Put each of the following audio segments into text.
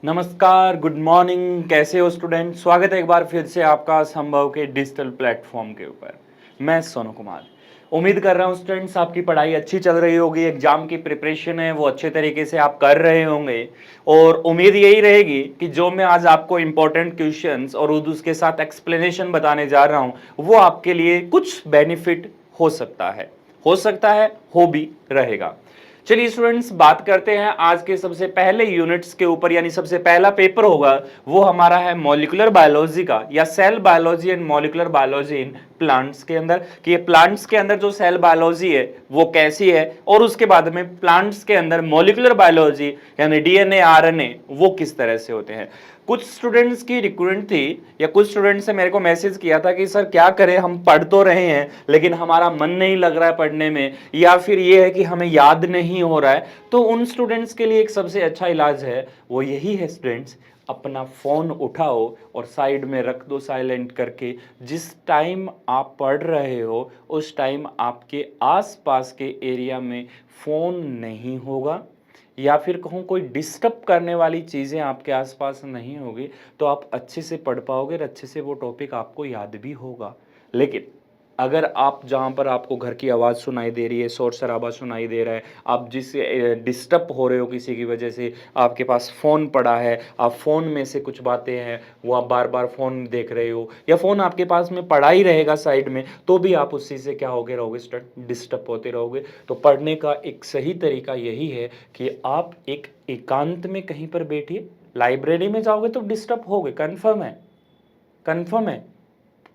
नमस्कार, good morning. कैसे हो स्टूडेंट? स्वागत है एक बार फिर से आपका संभव के डिजिटल प्लेटफॉर्म के ऊपर। मैं सोनू कुमार। उम्मीद कर रहा हूँ स्टूडेंट्स आपकी पढ़ाई अच्छी चल रही होगी, एग्जाम की प्रिपरेशन है वो अच्छे तरीके से आप कर रहे होंगे और उम्मीद यही रहेगी कि जो मैं आज आपको इंपॉर्टेंट क्वेश्चंस और उसके साथ एक्सप्लेनेशन बताने जा रहा हूँ वो आपके लिए कुछ बेनिफिट हो सकता है, हो भी रहेगा। चलिए स्टूडेंट्स, बात करते हैं आज के सबसे पहले यूनिट्स के ऊपर, यानी सबसे पहला पेपर होगा वो हमारा है मॉलिक्यूलर बायोलॉजी का, या cell biology and molecular biology in plants के अंदर, कि ये प्लांट्स के अंदर जो सेल बायोलॉजी है वो कैसी है, और उसके बाद में प्लांट्स के अंदर मॉलिक्यूलर बायोलॉजी यानी डीएनए आरएनए वो किस तरह से होते हैं। कुछ स्टूडेंट्स की रिक्वेस्ट थी या कुछ स्टूडेंट्स ने मेरे को मैसेज किया था कि सर क्या करें, हम पढ़ तो रहे हैं लेकिन हमारा मन नहीं लग रहा है पढ़ने में, या फिर ये है कि हमें याद नहीं हो रहा है। तो उन स्टूडेंट्स के लिए एक सबसे अच्छा इलाज है, वो यही है स्टूडेंट्स, अपना फोन उठाओ और साइड में रख दो साइलेंट करके। जिस टाइम आप पढ़ रहे हो उस टाइम आपके आसपास के एरिया में फोन नहीं होगा, या फिर कहूँ कोई डिस्टर्ब करने वाली चीज़ें आपके आसपास नहीं होगी, तो आप अच्छे से पढ़ पाओगे और अच्छे से वो टॉपिक आपको याद भी होगा। लेकिन अगर आप जहाँ पर आपको घर की आवाज़ सुनाई दे रही है, शोर शराबा सुनाई दे रहा है, आप जिस डिस्टर्ब हो रहे हो किसी की वजह से, आपके पास फ़ोन पड़ा है, आप फ़ोन में से कुछ बातें हैं वो आप बार बार फ़ोन देख रहे हो, या फ़ोन आपके पास में पड़ा ही रहेगा साइड में, तो भी आप उस चीज़ से क्या होगे रहोगे स्टूडेंट, डिस्टर्ब होते रहोगे। तो पढ़ने का एक सही तरीका यही है कि आप एक एकांत में कहीं पर बैठिए। लाइब्रेरी में जाओगे तो डिस्टर्ब होगे, कन्फर्म है,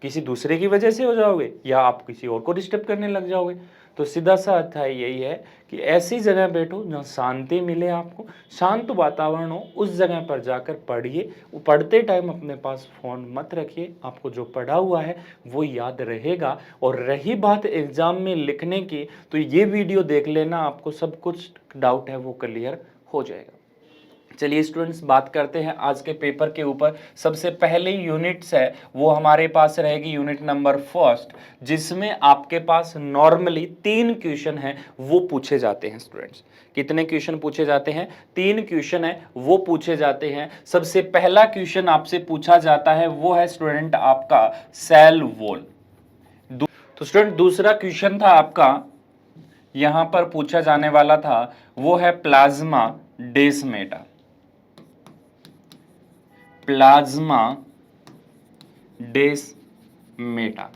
किसी दूसरे की वजह से हो जाओगे या आप किसी और को डिस्टर्ब करने लग जाओगे। तो सीधा सा अर्थ है यही है कि ऐसी जगह बैठो जहाँ शांति मिले, आपको शांत वातावरण हो, उस जगह पर जाकर पढ़िए। वो पढ़ते टाइम अपने पास फ़ोन मत रखिए, आपको जो पढ़ा हुआ है वो याद रहेगा। और रही बात एग्ज़ाम में लिखने की, तो ये वीडियो देख लेना, आपको सब कुछ डाउट है वो क्लियर हो जाएगा। चलिए स्टूडेंट्स, बात करते हैं आज के पेपर के ऊपर। सबसे पहले यूनिट्स है वो हमारे पास रहेगी यूनिट नंबर फर्स्ट, जिसमें आपके पास नॉर्मली 3 क्वेश्चन हैं वो पूछे जाते हैं। स्टूडेंट्स, कितने क्वेश्चन पूछे जाते हैं? 3 क्वेश्चन है वो पूछे जाते हैं। सबसे पहला क्वेश्चन आपसे पूछा जाता है वो है स्टूडेंट आपका सेल वॉल। तो स्टूडेंट दूसरा क्वेश्चन था आपका यहां पर पूछा जाने वाला था वो है प्लाज्मा डेस्मेटा। प्लाज्मा डेस्मेटा।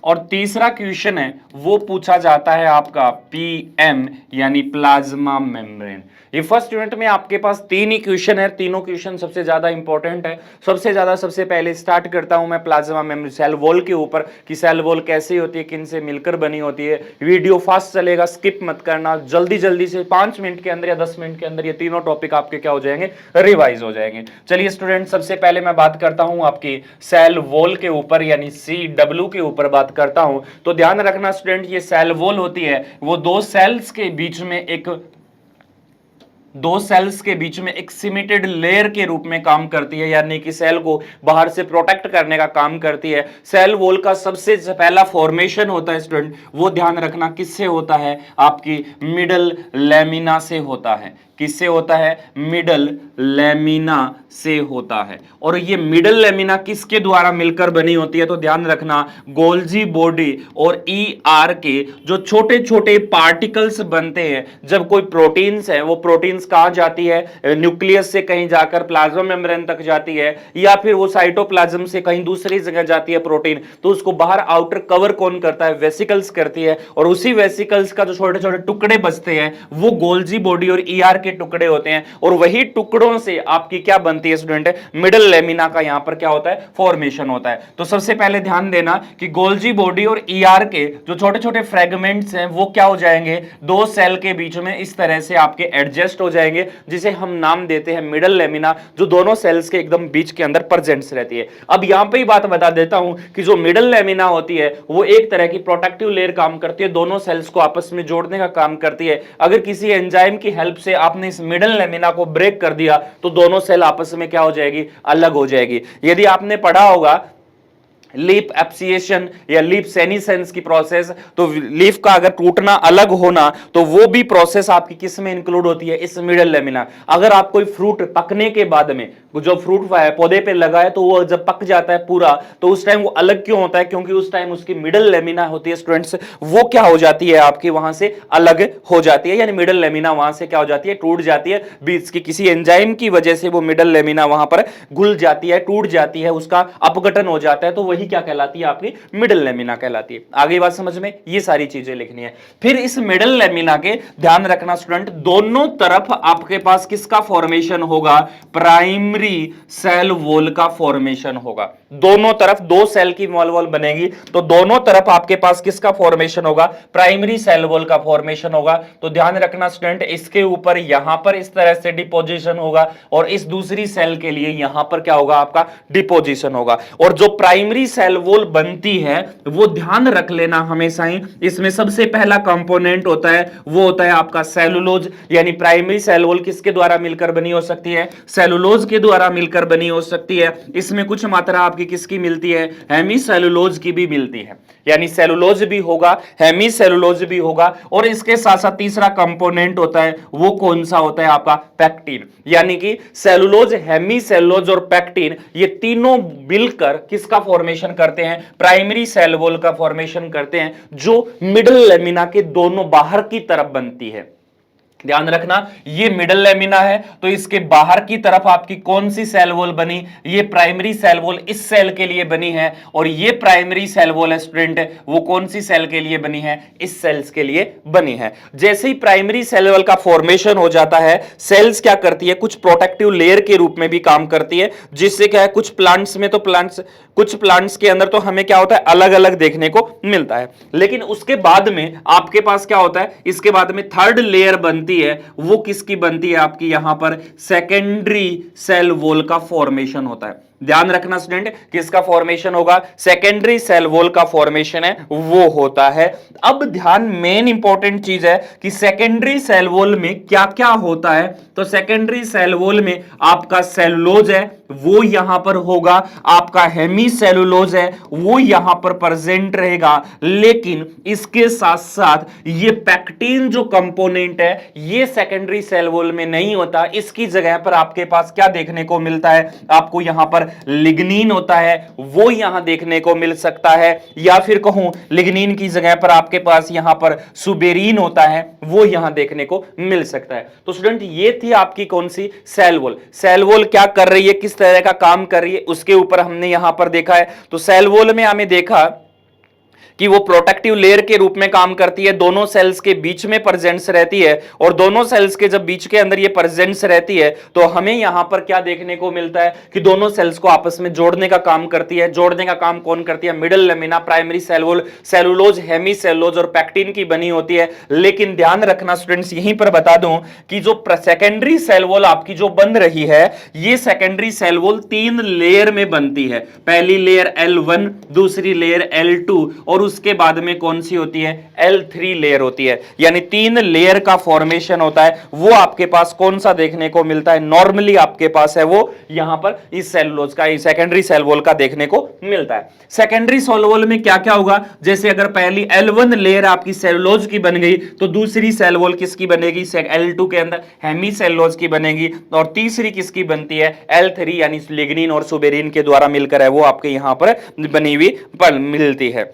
और तीसरा क्वेश्चन है वो पूछा जाता है आपका पीएम यानी प्लाज्मा मेम्ब्रेन। ये फर्स्ट यूनिट में आपके पास 3 ही क्वेश्चन है, तीनों क्वेश्चन सबसे ज्यादा इंपॉर्टेंट है। सबसे पहले स्टार्ट करता हूं मैं प्लाज्मा मेम्ब्रेन सेल वॉल के ऊपर, कि सेल वॉल कैसी होती है, किन से मिलकर बनी होती है। वीडियो फास्ट चलेगा, स्किप मत करना, जल्दी जल्दी से 5 मिनट के अंदर या 10 मिनट के अंदर ये तीनों टॉपिक आपके क्या हो जाएंगे, रिवाइज हो जाएंगे। चलिए स्टूडेंट, सबसे पहले मैं बात करता हूं आपकी सेल वॉल के ऊपर यानी CW के ऊपर बात करता हूं। तो ध्यान रखना स्टूडेंट, ये सेल वॉल होती है वो दो सेल्स के बीच में एक सिमेटेड लेयर के रूप में काम करती है, यानी कि सेल को बाहर से प्रोटेक्ट करने का काम करती है। सेल वॉल का सबसे पहला फॉर्मेशन होता है स्टूडेंट, वो ध्यान रखना किससे होता है, आपकी मिडल लेमिना से होता है। किससे होता है? मिडल लेमिना से होता है। और ये मिडल लेमिना किसके द्वारा मिलकर बनी होती है? तो ध्यान रखना, गोल्जी बॉडी और ER के जो छोटे छोटे पार्टिकल्स बनते हैं, जब कोई प्रोटीन्स है वो प्रोटीन्स कहां जाती है, न्यूक्लियस से कहीं जाकर प्लाज्मा मेम्ब्रेन तक जाती है, या फिर वो साइटोप्लाज्म से कहीं दूसरी जगह जाती है प्रोटीन, तो उसको बाहर आउटर कवर कौन करता है? वेसिकल्स करती है। और उसी वेसिकल्स का जो छोटे छोटे टुकड़े बचते हैं वो गोल्जी बॉडी और ER के टुकड़े होते हैं, और वही टुकड़ों से आपकी क्या बनती है स्टूडेंट? मिडल लेमिना का यहां पर क्या होता है? फॉर्मेशन होता है। तो सबसे पहले ध्यान देना कि गोल्जी बॉडी और ER के जो छोटे छोटे फ्रेगमेंट्स हैं वो क्या हो जाएंगे, दो सेल के बीच में इस तरह से आपके एडजस्ट हो जाएंगे, जिसे हम नाम देते हैं मिडल लेमिना, जो दोनों सेल्स के एकदम बीच के अंदर प्रेजेंट्स रहती है। अब यहां पे ही बात बता देता हूं कि जो मिडल लेमिना होती है वो एक तरह की प्रोटेक्टिव लेयर काम करती है, दोनों सेल्स को आपस में जोड़ने का काम करती है। अगर किसी एंजाइम की हेल्प से आपने इस मिडल लेमिना को ब्रेक कर दिया तो दोनों सेल आपस में क्या हो जाएगी? अलग हो जाएगी। यदि आपने पढ़ा होगा लीफ एप्सिएशन या लीफ सेनिसेंस की प्रोसेस, तो लीफ का अगर टूटना अलग होना तो वो भी प्रोसेस आपकी किस में इंक्लूड होती है, इस मिडल लेमिना। अगर आप कोई फ्रूट पकने के बाद में जो फ्रूट पौधे पे लगा है तो वो जब पक जाता है पूरा तो उस टाइम वो अलग क्यों होता है, क्योंकि उस टाइम उसकी मिडल लेमिना होती है स्टूडेंट्स, वो क्या हो जाती है आपकी वहां से अलग हो जाती है, यानी मिडल लेमिना वहां से क्या हो जाती है, टूट जाती है। बीच की किसी एंजाइम की वजह से वो मिडल लेमिना वहां पर घुल जाती है, टूट जाती है, उसका अपघटन हो जाता है, तो वही क्या कहलाती है, आपकी मिडल लेमिना कहलाती है। आगे बात समझ में, ये सारी चीजें लिखनी है। फिर इस मिडल लेमिना के ध्यान रखना स्टूडेंट, दोनों तरफ आपके पास किसका फॉर्मेशन होगा, प्राइमरी सेल वॉल का फॉर्मेशन होगा। दोनों तरफ दो सेल की वॉल बनेगी तो दोनों तरफ आपके पास किसका फॉर्मेशन होगा, प्राइमरी सेल वॉल का फॉर्मेशन होगा। तो ध्यान रखना स्टूडेंट, इसके ऊपर यहां पर इस तरह से डिपोजिशन होगा और इस दूसरी सेल के लिए यहां पर क्या होगा, आपका डिपोजिशन होगा। और जो प्राइमरी सेल वॉल बनती है वो ध्यान रख लेना हमेशा ही, इसमें सबसे पहला कंपोनेंट होता है वो होता है आपका सेलुलोज, यानी प्राइमरी सेल वॉल किसके द्वारा मिलकर बनी हो सकती है, सेलुलोज के द्वारा मिलकर बनी हो सकती है। इसमें कुछ मात्रा आपकी किसकी मिलती है, हेमी सेलुलोज की भी मिलती है, यानी सेलुलोज भी होगा, हेमी सेलुलोज भी होगा। और इसके साथ साथ तीसरा कंपोनेंट होता है वो कौन सा होता है, आपका पैक्टिन, यानी कि सेलुलोज, हेमी सेलुलोज और पैक्टिन, ये तीनों मिलकर किसका फॉर्मेशन करते हैं, प्राइमरी सेल वॉल का फॉर्मेशन करते हैं, जो मिडल लेमिना के दोनों बाहर की तरफ बनती है। ध्यान रखना, ये मिडल लेमिना है तो इसके बाहर की तरफ आपकी कौन सी सेल वॉल बनी, ये प्राइमरी सेल वॉल इस सेल के लिए बनी है, और ये प्राइमरी सेल वॉल है स्टूडेंट, वो कौन सी सेल के लिए बनी है, इस सेल्स के लिए बनी है। जैसे ही प्राइमरी सेल वॉल का फॉर्मेशन हो जाता है, सेल्स क्या करती है, कुछ प्रोटेक्टिव लेयर के रूप में भी काम करती है, जिससे क्या है, कुछ प्लांट्स में तो कुछ प्लांट्स के अंदर तो हमें क्या होता है, अलग अलग देखने को मिलता है, लेकिन उसके बाद में आपके पास क्या होता है, इसके बाद में थर्ड लेयर बनती है, वो किसकी बनती है, आपकी यहां पर सेकेंडरी सेल वॉल का फॉर्मेशन होता है। ध्यान रखना स्टूडेंट, किसका फॉर्मेशन होगा, सेकेंडरी सेल वॉल का फॉर्मेशन है वो होता है। अब ध्यान, मेन इंपॉर्टेंट चीज है कि सेकेंडरी सेल वॉल में क्या क्या होता है। तो सेकेंडरी सेल वॉल में आपका सेलुलोज है वो यहां पर होगा, आपका हेमी सेलुलोज है वो यहां पर प्रेजेंट रहेगा, लेकिन इसके साथ साथ ये पैक्टिन जो कंपोनेंट है ये सेकेंडरी सेल वॉल में नहीं होता। इसकी जगह पर आपके पास क्या देखने को मिलता है, आपको यहां पर लिग्निन होता है वो यहां देखने को मिल सकता है, या फिर कहूं लिग्निन की जगह पर आपके पास यहां पर सुबेरीन होता है वो यहां देखने को मिल सकता है। तो स्टूडेंट, ये थी आपकी कौन सी, सेल वॉल। सेल वॉल क्या कर रही है, किस तरह का काम कर रही है, उसके ऊपर हमने यहां पर देखा है। तो सेल वॉल में हमें देखा कि वो प्रोटेक्टिव लेयर के रूप में काम करती है, दोनों सेल्स के बीच में प्रेजेंस रहती है, और दोनों सेल्स के जब बीच के अंदर ये प्रेजेंस रहती है तो हमें यहां पर क्या देखने को मिलता है कि दोनों सेल्स को आपस में जोड़ने का काम करती है। जोड़ने का काम कौन करती है, middle lamina, primary cell wall, cellulose, hemi cellulose और पैक्टिन की बनी होती है। लेकिन ध्यान रखना स्टूडेंट्स, यहीं पर बता दूं कि जो सेकेंडरी सेल वॉल आपकी जो बन रही है, ये सेकेंडरी सेल वॉल 3 लेयर में बनती है। पहली लेयर L1, दूसरी लेयर L2 और उसके बाद में कौन सी होती है, L3 लेयर होती है, यानी 3 लेयर का फॉर्मेशन होता है। वो आपके पास कौन सा देखने को मिलता है, नॉर्मली आपके पास है वो यहां पर इस सेलुलोज का, इस सेकेंडरी सेल वॉल का देखने को मिलता है। सेकेंडरी सेल वॉल में क्या क्या होगा, जैसे अगर पहली L1 लेयर आपकी सेलुलोज की बन गई तो दूसरी सेल वॉल किसकी बनेगी, L2 के अंदर हेमी सेलुलोज की बनेगी, और तीसरी किसकी बनती है, L3 यानी लिग्निन और सुबेरिन के द्वारा मिलकर है वो आपके यहां पर बनी हुई मिलती है।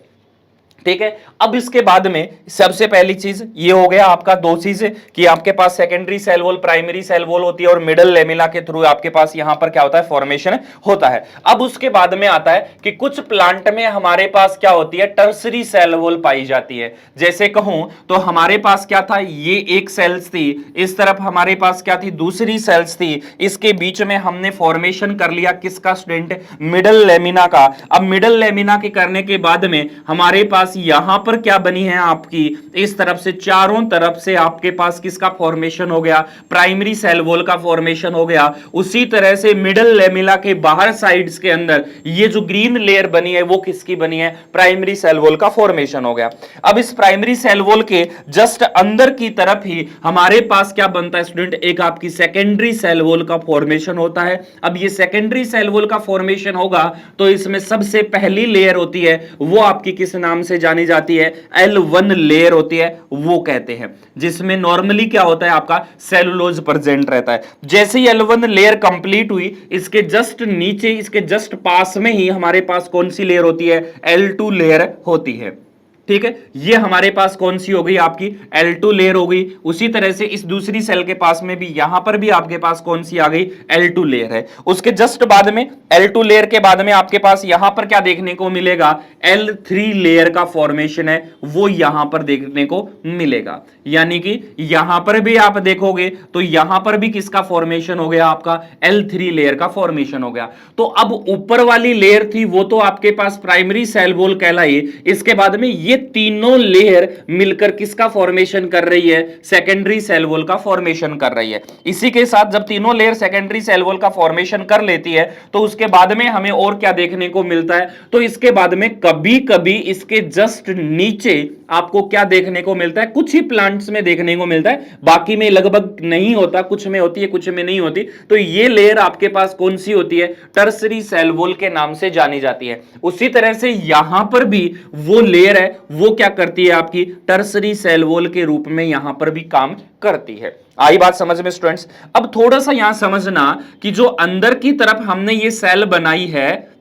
ठीक है, अब इसके बाद में सबसे पहली चीज ये हो गया आपका, दो चीज कि आपके पास secondary cell wall, primary cell wall होती है, और मिडल लेमिना के थ्रू आपके पास यहां पर क्या होता है, फॉर्मेशन होता है। अब उसके बाद में आता है कि कुछ प्लांट में हमारे पास क्या होती है, टर्सरी सेल वॉल पाई जाती है। जैसे कहूं तो हमारे पास क्या था, ये एक सेल्स थी, इस तरफ हमारे पास क्या थी, दूसरी सेल्स थी, इसके बीच में हमने फॉर्मेशन कर लिया किसका स्टूडेंट, मिडल लेमिना का। अब मिडल लेमिना के करने के बाद में हमारे पास पास यहां पर क्या बनी है आपकी, इस तरफ से चारों तरफ से आपके पास किसका फॉर्मेशन हो गया, प्राइमरी सेल वॉल का फॉर्मेशन हो गया। उसी तरह से मिडल लेमिला के बाहर साइड्स के अंदर ये जो ग्रीन लेयर बनी है वो किसकी बनी है, प्राइमरी सेल वॉल का फॉर्मेशन हो गया। अब इस प्राइमरी सेल वॉल के जस्ट अंदर की तरफ ही हमारे पास क्या बनता है स्टूडेंट, एक आपकी सेकेंडरी सेल वॉल का फॉर्मेशन होता है। अब ये सेकेंडरी सेल वॉल का फॉर्मेशन होगा तो इसमें सबसे पहली लेयर होती है वो आपकी किस नाम से जानी जाती है, L1 लेयर होती है, वो कहते हैं, जिसमें नॉर्मली क्या होता है आपका सेलुलोज प्रेजेंट रहता है। जैसे ही L1 लेयर कंप्लीट हुई, इसके जस्ट नीचे, इसके जस्ट पास में ही हमारे पास कौन सी लेयर होती है, L2 लेयर होती है। ठीक है, ये हमारे पास कौन सी हो गई आपकी, L2 लेयर हो गई। उसी तरह से इस दूसरी सेल के पास में भी यहां पर भी आपके पास कौन सी आ गई, L2 लेयर है। उसके जस्ट बाद में L2 लेयर के बाद में आपके पास यहां पर क्या देखने को मिलेगा, L3 लेयर का फॉर्मेशन है वो यहां पर देखने को मिलेगा। यानी कि यहां पर भी आप देखोगे तो यहां पर भी किसका फॉर्मेशन हो गया आपका, L3 लेयर का फॉर्मेशन हो गया। तो अब ऊपर वाली लेयर थी वो तो आपके पास प्राइमरी सेल वॉल कहलाई, इसके बाद में ये तीनों लेयर मिलकर किसका फॉर्मेशन कर रही है, सेकेंडरी सेल वॉल का फॉर्मेशन कर रही है। इसी के साथ जब तीनों लेयर सेकेंडरी सेल वॉल का फॉर्मेशन कर लेती है तो उसके बाद में हमें और क्या देखने को मिलता है, तो इसके बाद में कभी कभी इसके जस्ट नीचे आपको क्या देखने को मिलता है, कुछ ही प्लांट्स में देखने को मिलता है, बाकी में लगभग नहीं होता, कुछ में होती है कुछ में नहीं होती। तो ये लेयर आपके पास कौन सी होती है, टर्सरी सेल वॉल के नाम से जानी जाती है। उसी तरह से यहां पर भी वो लेयर है वो क्या करती है आपकी, टर्सरी सेल वॉल के रूप में यहां पर भी काम करती है। आई बात समझ में स्टूडेंट्स। अब थोड़ा सा यहां समझना कि जो अंदर की तरफ हमने ये सेल बनाई है,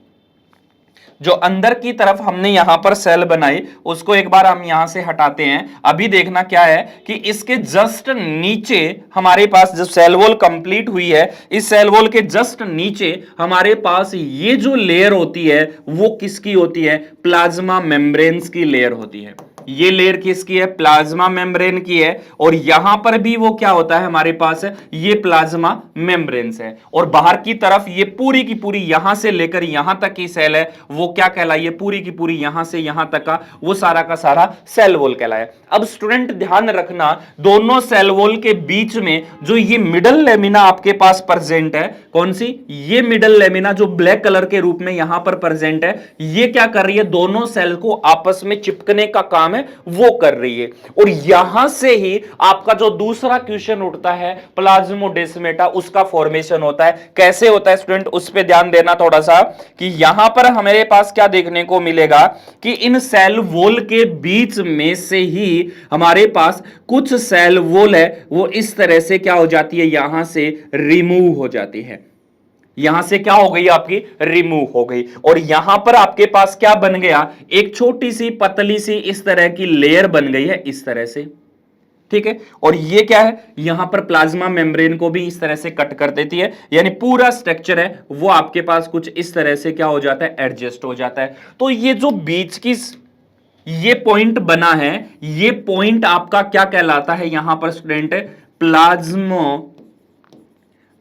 जो अंदर की तरफ हमने यहां पर सेल बनाई उसको एक बार हम यहां से हटाते हैं। अभी देखना क्या है कि इसके जस्ट नीचे हमारे पास जो सेल वॉल कंप्लीट हुई है, इस सेल वॉल के जस्ट नीचे हमारे पास ये जो लेयर होती है वो किसकी होती है, प्लाज्मा मेम्ब्रेन्स की लेयर होती है। ये लेयर किसकी है, प्लाज्मा मेम्ब्रेन की है। और यहां पर भी वो क्या होता है हमारे पास, ये प्लाज्मा मेम्ब्रेन्स है। और बाहर की तरफ ये पूरी की पूरी यहां से लेकर यहां तक की सेल है वो क्या कहलाई है, पूरी की पूरी यहां से यहां तक का वो सारा का सारा सेल वॉल कहलाए। अब स्टूडेंट ध्यान रखना, दोनों सेल वॉल के बीच में जो ये मिडल लेमिना आपके पास प्रेजेंट है, कौन सी, ये मिडल लेमिना जो ब्लैक कलर के रूप में यहां पर प्रेजेंट है, ये क्या कर रही है, दोनों सेल को आपस में चिपकने का काम है वो कर रही है। और यहां से ही आपका जो दूसरा क्वेश्चन उठता है प्लाज्मोडेस्माटा, उसका फॉर्मेशन होता है। कैसे होता है स्टूडेंट, उस पे ध्यान देना थोड़ा सा, कि यहां पर हमारे पास क्या देखने को मिलेगा कि इन सेल वॉल के बीच में से ही हमारे पास कुछ सेल वॉल है वो इस तरह से क्या हो जाती है, यहां से रिमूव हो जाती है। यहां से क्या हो गई आपकी, रिमूव हो गई। और यहां पर आपके पास क्या बन गया, एक छोटी सी पतली सी इस तरह की लेयर बन गई है इस तरह से। ठीक है, और ये क्या है, यहां पर प्लाज्मा मेम्ब्रेन को भी इस तरह से कट कर देती है, यानी पूरा स्ट्रक्चर है वो आपके पास कुछ इस तरह से क्या हो जाता है, एडजस्ट हो जाता है। तो ये जो बीच की ये पॉइंट बना है, ये पॉइंट आपका क्या कहलाता है यहां पर स्टूडेंट, प्लाज्मो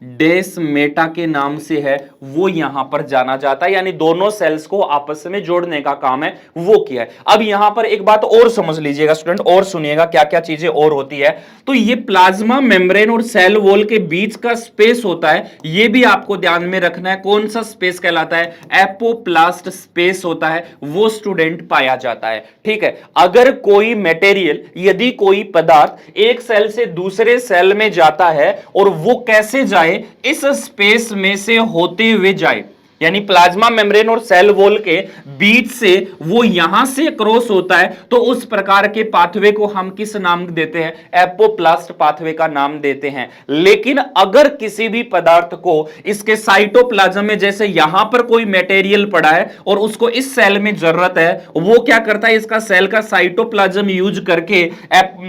डेस्मेटा के नाम से है वो यहां पर जाना जाता है। यानी दोनों सेल्स को आपस में जोड़ने का काम है वो किया है। अब यहां पर एक बात और समझ लीजिएगा स्टूडेंट, और सुनिएगा क्या क्या चीजें और होती है। तो ये प्लाज्मा मेम्ब्रेन और सेल वॉल के बीच का स्पेस होता है, ये भी आपको ध्यान में रखना है। कौन सा स्पेस कहलाता है, एपोप्लास्ट स्पेस होता है वो स्टूडेंट पाया जाता है। ठीक है, अगर कोई मटेरियल, यदि कोई पदार्थ एक सेल से दूसरे सेल में जाता है और वो कैसे जाए, इस स्पेस में से होते हुए जाए, यानी प्लाज्मा मेम्ब्रेन और सेल वॉल के बीच से वो यहां से क्रॉस होता है, तो उस प्रकार के पाथवे को हम किस नाम देते हैं, एपोप्लास्ट पाथवे का नाम देते हैं। लेकिन अगर किसी भी पदार्थ को इसके साइटोप्लाज्म में, जैसे यहां पर कोई मटेरियल पड़ा है और उसको इस सेल में जरूरत है, वो क्या करता है, इसका सेल का साइटोप्लाज्म यूज करके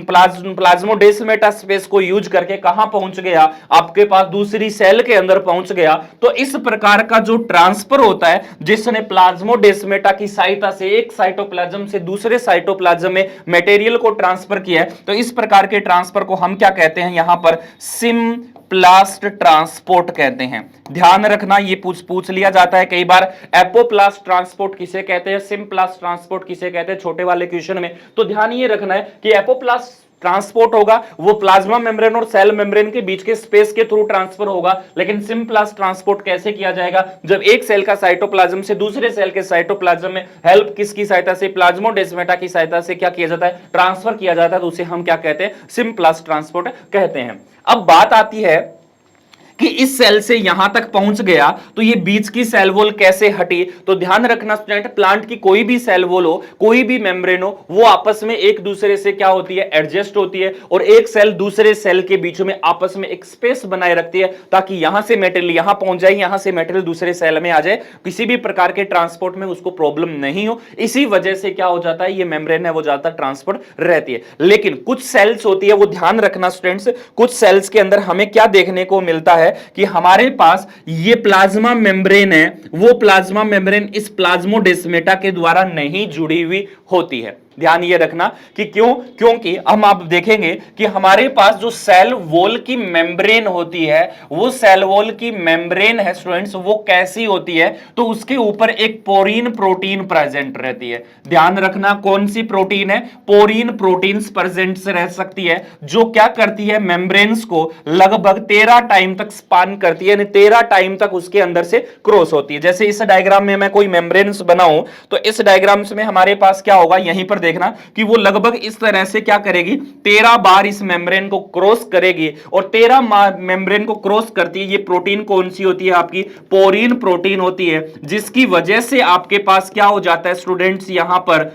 प्लाज्मोडेस्माटा स्पेस को यूज करके कहां पहुंच गया, आपके पास दूसरी सेल के अंदर पहुंच गया। तो इस प्रकार का जो ट्रांसफर होता है जिसने प्लाज्मोडेस्माटा की सहायता से एक साइटोप्लाज्म से दूसरे साइटोप्लाज्म में मटेरियल को ट्रांसफर किया है, तो इस प्रकार के ट्रांसफर को हम क्या कहते हैं यहां पर सिम्प्लास्ट ट्रांसपोर्ट कहते हैं। ध्यान रखना, ये पूछ लिया जाता है कई बार, एपोप्लास्ट ट्रांसपोर्ट किसे कहते हैं, सिम्प्लास्ट ट्रांसपोर्ट किसे कहते हैं छोटे वाले क्वेश्चन में। तो ध्यान ये रखना है कि एपोप्लास्ट ट्रांसपोर्ट होगा वो प्लाज्मा मेम्ब्रेन और सेल मेम्ब्रेन के बीच के स्पेस के थ्रू ट्रांसफर होगा, लेकिन सिम्प्लास्ट ट्रांसपोर्ट कैसे किया जाएगा, जब एक सेल का साइटोप्लाज्म से दूसरे सेल के साइटोप्लाज्म में हेल्प किसकी सहायता से, प्लाज्मोडेस्माटा की सहायता से क्या किया जाता है, ट्रांसफर किया जाता है, तो उसे हम क्या कहते हैं, सिम्प्लास्ट ट्रांसपोर्ट कहते हैं। अब बात आती है कि इस सेल से यहां तक पहुंच गया तो ये बीच की सेल वॉल कैसे हटी। तो ध्यान रखना स्टूडेंट, प्लांट की कोई भी सेल वॉल हो, कोई भी मेम्ब्रेन हो, वो आपस में एक दूसरे से क्या होती है, एडजस्ट होती है, और एक सेल दूसरे सेल के बीच में आपस में एक स्पेस बनाए रखती है ताकि यहां से मेटेरियल यहां पहुंच जाए, यहां से मेटेरियल दूसरे सेल में आ जाए, किसी भी प्रकार के ट्रांसपोर्ट में उसको प्रॉब्लम नहीं हो। इसी वजह से क्या हो जाता है, ये मेम्ब्रेन है वो ज्यादातर ट्रांसपोर्ट रहती है। लेकिन कुछ सेल्स होती है, वो ध्यान रखना स्टूडेंट्स, कुछ सेल्स के अंदर हमें क्या देखने को मिलता है कि हमारे पास ये प्लाज्मा मेम्ब्रेन है, वो प्लाज्मा मेम्ब्रेन इस प्लाज्मोडेस्माटा के द्वारा नहीं जुड़ी हुई होती है। ध्यान ये रखना कि क्यों, क्योंकि हम आप देखेंगे कि हमारे पास जो सेल वॉल की मेम्ब्रेन होती है, वो सेल वॉल की मेम्ब्रेन है स्टूडेंट्स, वो कैसी होती है, तो उसके ऊपर एक पोरीन प्रोटीन प्रेजेंट रहती है। ध्यान रखना कौन सी प्रोटीन है, पोरीन प्रोटीन प्रेजेंट रह सकती है, जो क्या करती है, मेम्ब्रेन्स को लगभग 13 टाइम तक स्पान करती है, यानी 13 टाइम तक उसके अंदर से क्रॉस होती है। जैसे इस डायग्राम में मैं कोई मेम्ब्रेन्स बनाऊं तो इस डायग्राम में हमारे पास क्या होगा, यहीं पर देखना कि वो लगभग इस तरह से क्या करेगी, 13 बार इस मेम्ब्रेन को क्रॉस करेगी, और 13 मेम्ब्रेन को क्रॉस करती है। ये प्रोटीन कौन सी होती है, आपकी पोरीन प्रोटीन होती है, जिसकी वजह से आपके पास क्या हो जाता है स्टूडेंट्स, यहां पर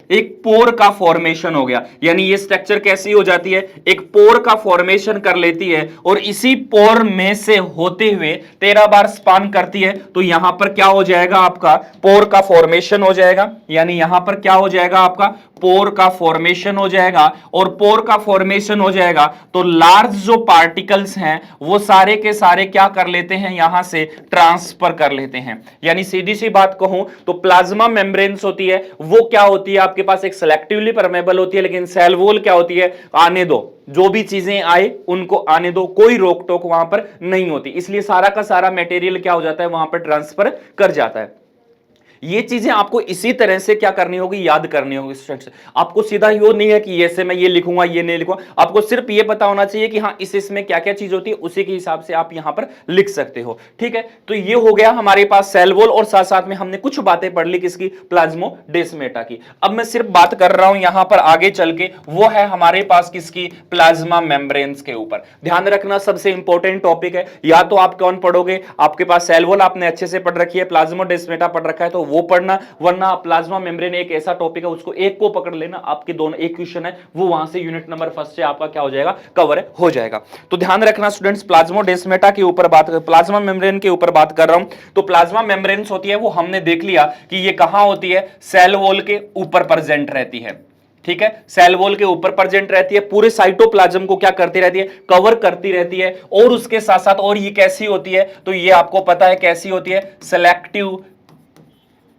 एक पोर का फॉर्मेशन हो गया। यानी ये स्ट्रक्चर कैसी हो जाती है, एक पोर का फॉर्मेशन कर लेती है, और इसी पोर में से होते हुए 13 बार स्पान करती है, तो यहां पर क्या हो जाएगा, आपका पोर का फॉर्मेशन हो जाएगा। यानी यहां पर क्या हो जाएगा, आपका पोर का फॉर्मेशन हो जाएगा, और पोर का फॉर्मेशन हो जाएगा तो लार्ज जो पार्टिकल्स हैं वो सारे के सारे क्या कर लेते हैं, यहां से ट्रांसफर कर लेते हैं। यानी सीधी सी बात कहूं तो प्लाज्मा मेम्ब्रेन्स होती है, वो क्या होती है, आपके पास एक सेलेक्टिवली परमेबल होती है, लेकिन सेल वॉल क्या होती है, आने दो, जो भी चीजें आए उनको आने दो, कोई रोक टोक वहां पर नहीं होती, इसलिए सारा का सारा मटेरियल क्या हो जाता है, वहां पर ट्रांसफर कर जाता है। ये चीजें आपको इसी तरह से क्या करनी होगी, याद करनी होगी स्टूडेंट्स। आपको सीधा यो नहीं है कि ये से मैं ये लिखूंगा ये नहीं लिखूंगा, आपको सिर्फ ये पता होना चाहिए कि हाँ इसमें क्या क्या चीज होती है, उसी के हिसाब से आप यहां पर लिख सकते हो। ठीक है, तो ये हो गया हमारे पास सेल वॉल, और साथ साथ में हमने कुछ बातें पढ़ ली किसकी, प्लाज्मोडेस्माटा की। अब मैं सिर्फ बात कर रहा हूं यहां पर आगे चल के, वो है हमारे पास किसकी, प्लाज्मा मेम्ब्रेन्स के ऊपर। ध्यान रखना सबसे इंपॉर्टेंट टॉपिक है, या तो आप कौन पढ़ोगे, आपके पास सेल वॉल आपने अच्छे से पढ़ रखी है, प्लाज्मोडेस्माटा पढ़ रखा है तो वो पढ़ना, वरना प्लाज्मा मेम्ब्रेन एक ऐसा टॉपिक है उसको एक को पकड़ लेना, आपके दोनों एक क्वेश्चन है वो वहां से यूनिट नंबर फर्स्ट से आपका क्या हो जाएगा, कवर हो जाएगा। तो ध्यान रखना स्टूडेंट्स, प्लाज्मोडेस्माटा के ऊपर बात, प्लाज्मा मेम्ब्रेन के ऊपर बात कर रहा हूं। तो प्लाज्मा मेम्ब्रेन्स होती है वो हमने देख लिया कि ये कहां होती है, सेल वॉल के ऊपर प्रेजेंट रहती है। ठीक है, सेल वॉल के ऊपर प्रेजेंट रहती है, पूरे साइटोप्लाज्म को क्या करती रहती है, कवर करती रहती है, और उसके साथ साथ और ये कैसी होती है, तो ये आपको पता है कैसी होती है, सेलेक्टिव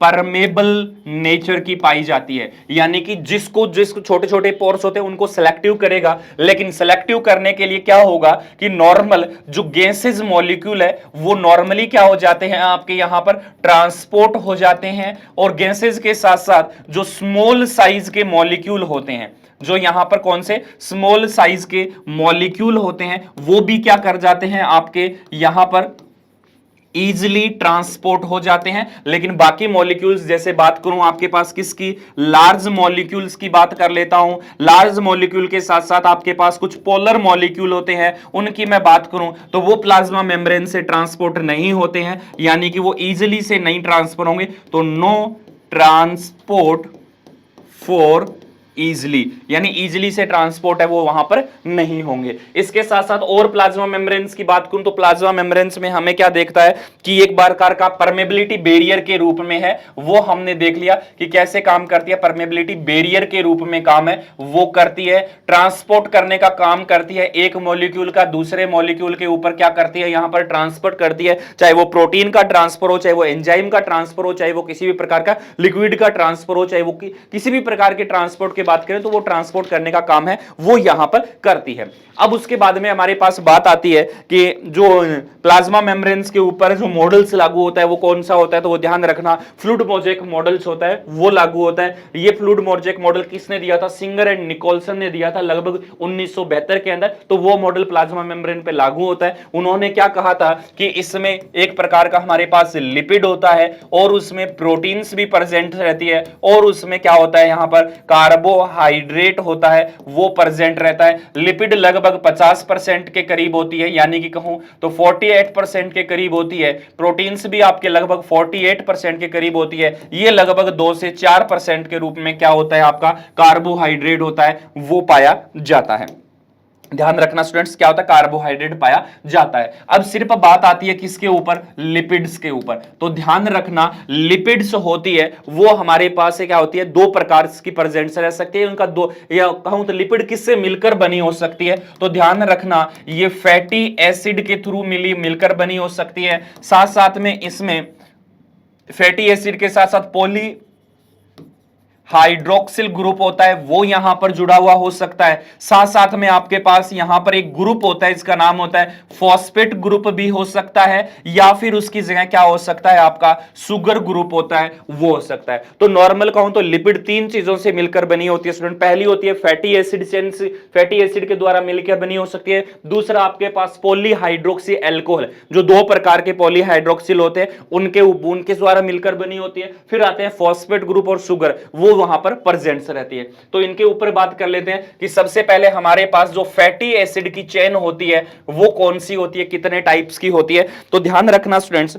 परमेबल नेचर की पाई जाती है। यानी कि जिसको छोटे छोटे पोर्स होते हैं उनको सेलेक्टिव करेगा, लेकिन सेलेक्टिव करने के लिए क्या होगा कि नॉर्मल जो गैसेस मॉलिक्यूल है वो नॉर्मली क्या हो जाते हैं, आपके यहां पर ट्रांसपोर्ट हो जाते हैं, और गैसेस के साथ साथ जो स्मॉल साइज के मॉलिक्यूल होते हैं, जो यहां पर कौन से स्मॉल साइज के मॉलिक्यूल होते हैं, वो भी क्या कर जाते हैं, आपके यहां पर इजिली ट्रांसपोर्ट हो जाते हैं। लेकिन बाकी मॉलिक्यूल्स, जैसे बात करूं आपके पास किसकी, लार्ज मॉलिक्यूल्स की बात कर लेता हूं, लार्ज मॉलिक्यूल के साथ साथ आपके पास कुछ पोलर मॉलिक्यूल होते हैं, उनकी मैं बात करूं तो वो प्लाज्मा मेम्ब्रेन से ट्रांसपोर्ट नहीं होते हैं, यानी कि वो इजिली से नहीं ट्रांसफर होंगे। तो नो ट्रांसपोर्ट फॉर इजिली, यानी इजिली से ट्रांसपोर्ट है वो वहां पर नहीं होंगे। इसके साथ साथ और प्लाज्मा मेम्ब्रेन्स की बात करूं तो प्लाज्मा मेम्ब्रेन्स में हमें क्या देखता है कि एक प्रकार का परमेबिलिटी बैरियर के रूप में है, वो हमने देख लिया कि कैसे काम करती है। परमेबिलिटी बैरियर के रूप में काम है वो करती है, ट्रांसपोर्ट करने का काम करती है, एक मॉलिक्यूल का दूसरे मॉलिक्यूल के ऊपर क्या करती है, यहां पर ट्रांसपोर्ट करती है, चाहे वो प्रोटीन का ट्रांसफर हो, चाहे वो एंजाइम का ट्रांसफर हो, चाहे वो किसी भी प्रकार का लिक्विड का ट्रांसफर हो, चाहे वो किसी भी प्रकार के ट्रांसपोर्ट की बात करें तो वो ट्रांसपोर्ट करने का काम है वो यहां पर करती है। अब उसके बाद में हमारे पास बात आती है कि जो प्लाज्मा मेम्ब्रेन्स के ऊपर जो मॉडल्स लागू होता है वो कौन सा होता है, तो वो ध्यान रखना फ्लूइड मोज़ेक मॉडल्स होता है वो लागू होता है। ये फ्लूइड मोज़ेक मॉडल किसने दिया था, सिंगर एंड निकोलसन ने दिया था लगभग 1972 के अंदर, तो वो मॉडल प्लाज्मा मेम्ब्रेन पे लागू होता है। उन्होंने क्या कहा था कि इसमें एक प्रकार का हमारे पास लिपिड होता है और उसमें प्रोटीन्स भी प्रेजेंट रहती है और उसमें क्या होता है, यहां पर कार्बोहाइड्रेट होता है वो प्रेजेंट रहता है। लिपिड लगभग 50% के करीब होती है, यानी कि कहूं तो 48% के करीब होती है। प्रोटीन्स भी आपके लगभग 48% के करीब होती है। ये लगभग 2 से 4% के रूप में क्या होता है, आपका कार्बोहाइड्रेट होता है वो पाया जाता है। ध्यान रखना स्टूडेंट्स, क्या होता है, कार्बोहाइड्रेट पाया जाता है। अब सिर्फ बात आती है किसके ऊपर, लिपिड्स के ऊपर। तो ध्यान रखना लिपिड्स होती है वो हमारे पास है क्या होती है, दो प्रकार की प्रेजेंट रह सकती है। उनका दो, या कहूं तो लिपिड किससे मिलकर बनी हो सकती है, तो ध्यान रखना ये फैटी एसिड के थ्रू मिलकर बनी हो सकती है। साथ साथ में इसमें फैटी एसिड के साथ साथ पॉली हाइड्रोक्सिल ग्रुप होता है वो यहां पर जुड़ा हुआ हो सकता है। साथ साथ में आपके पास यहां पर एक ग्रुप होता है, इसका नाम होता है फॉस्फेट ग्रुप भी हो सकता है, या फिर उसकी जगह क्या हो सकता है, आपका शुगर ग्रुप होता है वो हो सकता है। तो नॉर्मल कहूं तो लिपिड 3 चीजों से मिलकर बनी होती है स्टूडेंट। पहली होती है fatty acid chains, fatty acid के द्वारा मिलकर बनी हो सकती है। दूसरा आपके पास पॉलीहाइड्रोक्सी एल्कोहल, जो 2 प्रकार के पॉलीहाइड्रोक्सिल होते हैं उनके द्वारा मिलकर बनी होती है। फिर आते हैं फॉस्फेट ग्रुप और शुगर, वो वहां पर प्रेजेंट रहती है। तो इनके ऊपर बात कर लेते हैं कि सबसे पहले हमारे पास जो फैटी एसिड की चेन होती है वो कौन सी होती है, कितने टाइप्स की होती है। तो ध्यान रखना स्टूडेंट्स,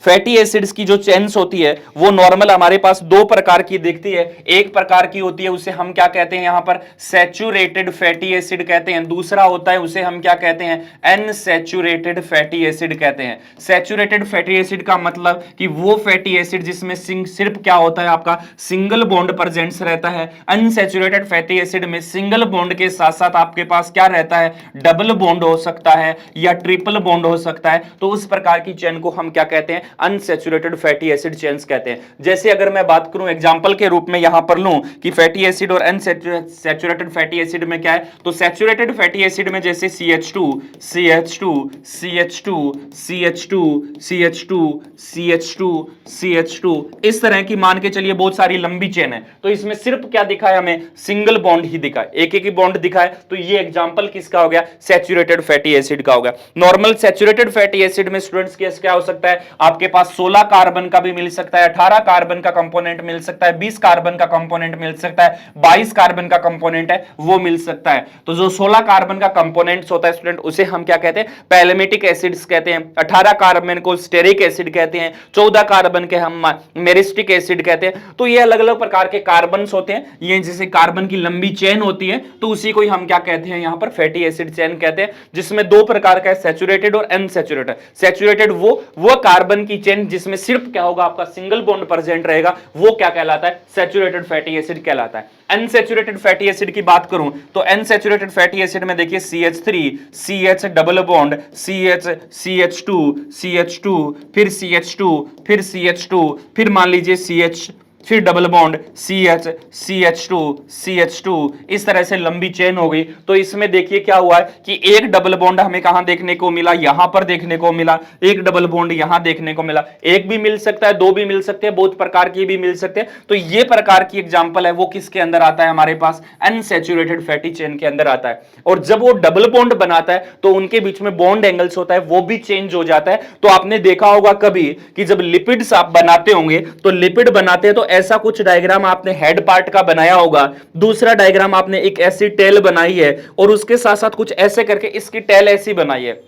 फैटी एसिड्स की जो चेन्स होती है वो नॉर्मल हमारे पास 2 प्रकार की दिखती है। एक प्रकार की होती है उसे हम क्या कहते हैं, यहां पर सैचुरेटेड फैटी एसिड कहते हैं। दूसरा होता है उसे हम क्या कहते हैं, अनसैचुरेटेड फैटी एसिड कहते हैं। सैचुरेटेड फैटी एसिड का मतलब कि वो फैटी एसिड जिसमें सिर्फ क्या होता है, आपका सिंगल बॉन्ड प्रेजेंट रहता है। अनसैचुरेटेड फैटी एसिड में सिंगल बॉन्ड के साथ साथ आपके पास क्या रहता है, डबल बॉन्ड हो सकता है या ट्रिपल बॉन्ड हो सकता है। तो उस प्रकार की चेन को हम क्या कहते हैं, अनसैचुरेटेड फैटी एसिड चेन्स कहते हैं। जैसे अगर मैं बात करूं एग्जांपल के रूप में यहां पर लूं कि फैटी एसिड और अनसैचुरेटेड फैटी एसिड में क्या है, तो सैचुरेटेड फैटी एसिड में जैसे CH2 CH2 CH2 CH2 CH2 CH2 CH2 इस तरह की मान के चलिए बहुत सारी लंबी चेन है। तो इसमें सिर्फ क्या दिखा है, हमें सिंगल बॉन्ड ही दिखा है, एक ही बॉन्ड दिखा है। तो ये एग्जांपल किसका हो गया, सैचुरेटेड फैटी एसिड का हो गया। नॉर्मल सैचुरेटेड फैटी एसिड में स्टूडेंट्स क्या हो सकता है, आपके पास 16 कार्बन का भी मिल सकता है, 18 कार्बन का कंपोनेंट मिल सकता है, 20 कार्बन का कंपोनेंट मिल सकता है, 22 कार्बन का कंपोनेंट है वो मिल सकता है। तो जो 16 कार्बन का कंपोनेंट्स होता है स्टूडेंट उसे हम क्या कहते हैं, पैलेमेटिक एसिड्स कहते हैं। 18 कार्बन को स्टेरिक एसिड कहते हैं, 14 कार्बन के हम मेरिस्टिक एसिड कहते हैं। तो ये अलग अलग प्रकार के कार्बन होते हैं, ये जैसे कार्बन की लंबी चेन होती है तो उसी को हम क्या कहते हैं, यहां पर फैटी एसिड चेन कहते हैं, जिसमें 2 प्रकार का है, सैचुरेटेड और अनसैचुरेटेड। सैचुरेटेड वो कार्बन की चेन जिसमें सिर्फ क्या होगा, आपका सिंगल बॉन्ड प्रेजेंट रहेगा, वो क्या कहलाता है, सैचुरेटेड फैटी एसिड कहलाता है। अनसैचुरेटेड फैटी एसिड की बात करूं तो अनसैचुरेटेड फैटी एसिड में देखिए CH3 CH double bond CH CH2 CH2 फिर CH2 फिर CH2 फिर मान लीजिए CH फिर double bond CH CH2 CH2, इस तरह से लंबी चेन हो गई। तो इसमें देखिए क्या हुआ है कि एक डबल बॉन्ड हमें कहां देखने को मिला, यहां पर देखने को मिला, एक डबल बॉन्ड यहां देखने को मिला। एक भी मिल सकता है, 2 भी मिल सकते हैं, बहुत प्रकार की भी मिल सकते हैं। तो ये प्रकार की एग्जांपल है वो किसके अंदर आता है, हमारे पास अनसैचुरेटेड फैटी चेन के अंदर आता है। और जब वो डबल बॉन्ड बनाता है तो उनके बीच में बॉन्ड एंगल्स होता है वो भी चेंज हो जाता है। तो आपने देखा होगा कभी कि जब लिपिड्स आप बनाते होंगे तो लिपिड बनाते हैं तो ऐसा कुछ डायग्राम आपने हेड पार्ट का बनाया होगा, दूसरा डायग्राम आपने एक ऐसी टेल बनाई है और उसके साथ साथ कुछ ऐसे करके इसकी टेल ऐसी बनाई है।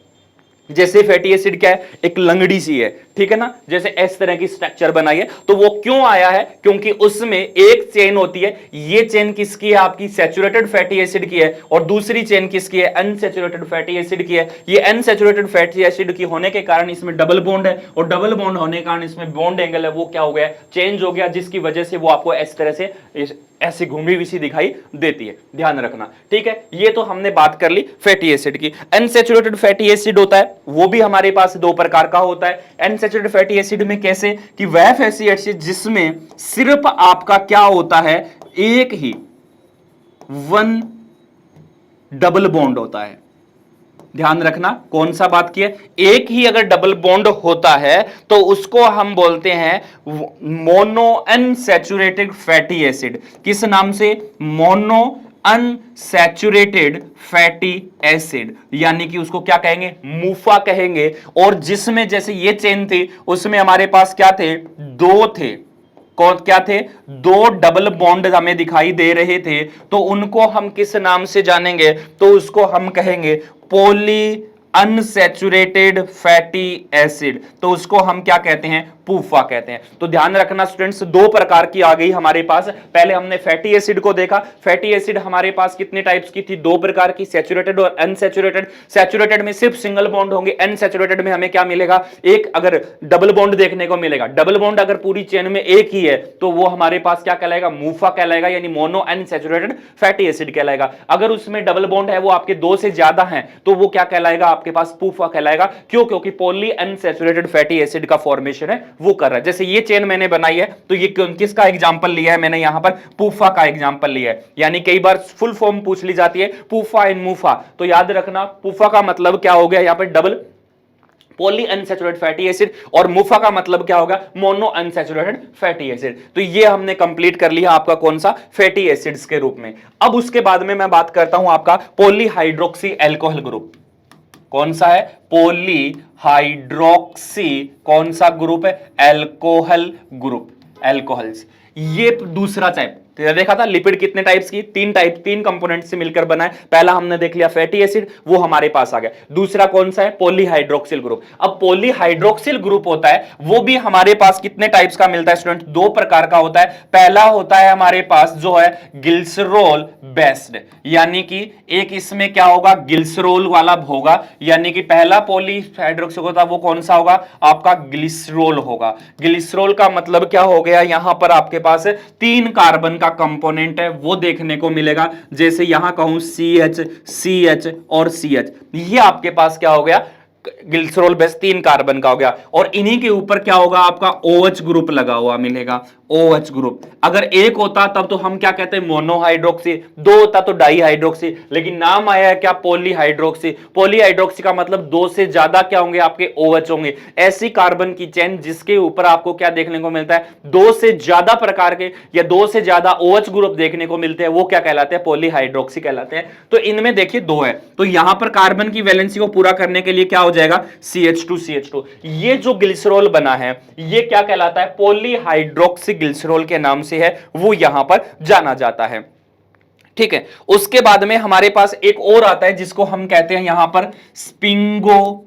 जैसे फैटी एसिड क्या है, एक लंगड़ी सी है, ठीक है ना, जैसे इस तरह की स्ट्रक्चर बनाई है। तो वो क्यों आया है, क्योंकि उसमें एक चेन होती है, ये चेन किसकी है, आपकी सैचुरेटेड फैटी एसिड की है, और दूसरी चेन किसकी है, अनसैचुरेटेड फैटी एसिड की है। ये अनसैचुरेटेड फैटी एसिड की होने के कारण इसमें डबल बॉन्ड है, और डबल बॉन्ड होने के कारण इसमें बॉन्ड एंगल है वो क्या हो गया, चेंज हो गया, जिसकी वजह से वो आपको इस तरह से ऐसी घूमी हुई सी दिखाई देती है, ध्यान रखना, ठीक है। ये तो हमने बात कर ली फैटी एसिड की। अनसैचुरेटेड फैटी एसिड होता है, वो भी हमारे पास दो प्रकार का होता है। अनसैचुरेटेड फैटी एसिड में कैसे, कि वह फैटी एसिड जिसमें सिर्फ आपका क्या होता है, एक ही वन डबल बॉन्ड होता है। ध्यान रखना कौन सा बात की है, एक ही अगर डबल बॉन्ड होता है तो उसको हम बोलते हैं मोनो अनसैचुरेटेड फैटी एसिड। किस नाम से, मोनो अनसैचुरेटेड फैटी एसिड, यानी कि उसको क्या कहेंगे, मूफा कहेंगे। और जिसमें जैसे ये चेन थी उसमें हमारे पास क्या थे, दो थे, कौन क्या थे, दो डबल बॉन्ड हमें दिखाई दे रहे थे, तो उनको हम किस नाम से जानेंगे, तो उसको हम कहेंगे पॉली अनसैचुरेटेड फैटी एसिड। तो उसको हम क्या कहते हैं, पूफा कहते हैं। तो ध्यान रखना स्टूडेंट्स, दो प्रकार की आ गई हमारे पास। पहले हमने फैटी एसिड को देखा, फैटी एसिड हमारे पास कितने टाइप्स की थी, दो प्रकार की, सैचुरेटेड और अनसैचुरेटेड। सैचुरेटेड में सिर्फ सिंगल बॉन्ड होंगे, अनसैचुरेटेड में हमें क्या मिलेगा, एक अगर डबल बॉन्ड देखने को मिलेगा। डबल बॉन्ड अगर पूरी चेन में एक ही है तो वो हमारे पास क्या कहलाएगा, मूफा कहलाएगा, यानी मोनो अनसैचुरेटेड फैटी एसिड कहलाएगा। अगर उसमें डबल बॉन्ड है, वो आपके दो से ज्यादा हैं, तो वो क्या कहलाएगा, आपके पास पूफा कहलाएगा। क्यों, क्योंकि पॉली अनसैचुरेटेड फैटी एसिड का फॉर्मेशन है वो कर रहा है। जैसे ये चेन मैंने बनाई है तो ये किसका एग्जांपल लिया है, मैंने यहां पर पूफा का एग्जांपल लिया है। यानी कई बार फुल फॉर्म पूछ ली जाती है, पूफा एंड मूफा, तो याद रखना पूफा का मतलब क्या हो गया, यहां पर double poly unsaturated fatty acid, और मूफा का मतलब क्या होगा, मोनो अनसैचुरेटेड फैटी एसिड। तो ये हमने कंप्लीट कर लिया आपका कौन सा, फैटी एसिड्स के रूप में। अब उसके बाद में मैं बात करता हूं आपका पॉलीहाइड्रोक्सी एल्कोहल ग्रुप। कौन सा है, पॉलीहाइड्रोक्सी, कौन सा ग्रुप है, एल्कोहल ग्रुप, एल्कोहल्स। ये दूसरा टाइप देखा था, लिपिड कितने टाइप्स की, तीन टाइप, तीन कंपोनेंट से मिलकर बना है। पहला हमने देख लिया फैटी एसिड, वो हमारे पास आ गया। दूसरा कौन सा है, पॉलीहाइड्रोक्सिल ग्रुप। अब पॉलीहाइड्रोक्सिल ग्रुप होता है, वो भी हमारे पास कितने टाइप्स का मिलता है स्टूडेंट, दो प्रकार का होता है। पहला होता है हमारे पास जो है ग्लिसरॉल बेस्ड, यानी कि एक इसमें क्या होगा, ग्लिसरॉल वाला होगा, यानी कि पहला पॉलीहाइड्रोक्सिल होता है वो कौन सा होगा, आपका ग्लिसरॉल होगा। ग्लिसरॉल का मतलब क्या हो गया, यहां पर आपके पास तीन कार्बन का कंपोनेंट है वो देखने को मिलेगा। जैसे यहां कहूं CH, CH और CH, ये आपके पास क्या हो गया, ग्लिसरॉल बेस तीन कार्बन का हो गया। और इन्हीं के ऊपर क्या होगा, आपका OH ग्रुप लगा हुआ मिलेगा, OH ग्रुप। अगर एक होता तब तो हम क्या कहते हैं, मोनोहाइड्रोक्सी, दो होता तो डाईहाइड्रोक्सी, लेकिन नाम आया है क्या, पॉलीहाइड्रोक्सी। पॉलीहाइड्रोक्सी का मतलब दो से ज्यादा क्या होंगे, आपके OH होंगे। ऐसी कार्बन की चेन जिसके ऊपर आपको क्या देखने को मिलता है, दो से ज्यादा प्रकार के या दो से ज्यादा OH ग्रुप देखने को मिलते हैं, वो क्या कहलाते हैं, पॉलीहाइड्रोक्सी कहलाते हैं। तो इनमें देखिए दो है, तो यहां पर कार्बन की वैलेंसी को पूरा करने के लिए क्या हो जाएगा, CH2 CH2। ये जो ग्लिसरॉल बना है ये क्या कहलाता है, पॉलीहाइड्रोक्सी ग्लिसरॉल के नाम से है, वो यहां पर जाना जाता है, ठीक है। उसके बाद में हमारे पास एक और आता है जिसको हम कहते हैं यहां पर स्पिंगो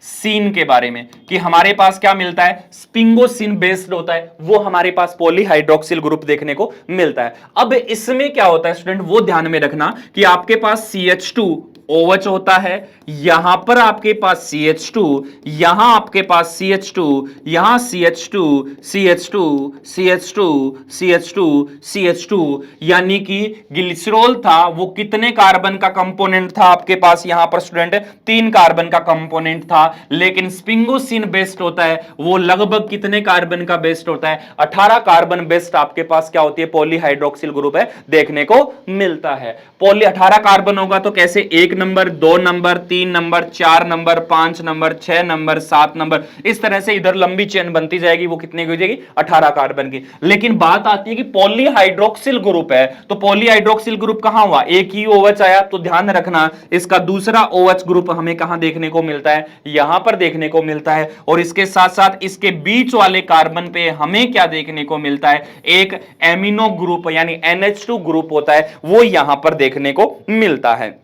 सीन के बारे में, कि हमारे पास क्या मिलता है, स्पिंगोसिन बेस्ड होता है, वो हमारे पास पॉलीहाइड्रोक्सिल ग्रुप देखने को मिलता है। अब इसमें क्या होता है स्टूडेंट, वो ध्यान में रखना कि आपके पास CH2 OH होता है, यहां पर आपके पास CH2, यहां आपके पास CH2, यहां CH2 CH2 CH2 CH2 CH2, यानी कि ग्लिसरॉल था वो कितने कार्बन का कंपोनेंट था आपके पास, यहां पर स्टूडेंट तीन कार्बन का कंपोनेंट था। लेकिन स्पिंगोसिन बेस्ड होता है वो लगभग कितने कार्बन का बेस्ड होता है, 18 कार्बन बेस्ड आपके पास क्या होती है, पॉलीहाइड्रोक्सिल ग्रुप है, देखने को मिलता है। पॉली 18 कार्बन होगा तो कैसे, एक नंबर, दो नंबर, तीन नंबर, चार नंबर, पांच नंबर, 6 नंबर, 7 नंबर, इस तरह से इधर लंबी चेन बनती जाएगी। वो कितने की हो जाएगी, 18 कार्बन की। लेकिन बात आती है कि पॉलीहाइड्रोक्सिल ग्रुप है, तो पॉलीहाइड्रोक्सिल ग्रुप कहां हुआ, एक ही OH आया, तो ध्यान रखना इसका दूसरा OH ग्रुप हमें कहां देखने को मिलता है, यहां पर देखने को मिलता है। और इसके साथ साथ इसके बीच वाले कार्बन पे हमें क्या देखने को मिलता है, एक एमिनो ग्रुप यानी NH2 ग्रुप होता है, वो यहां पर देखने को मिलता है।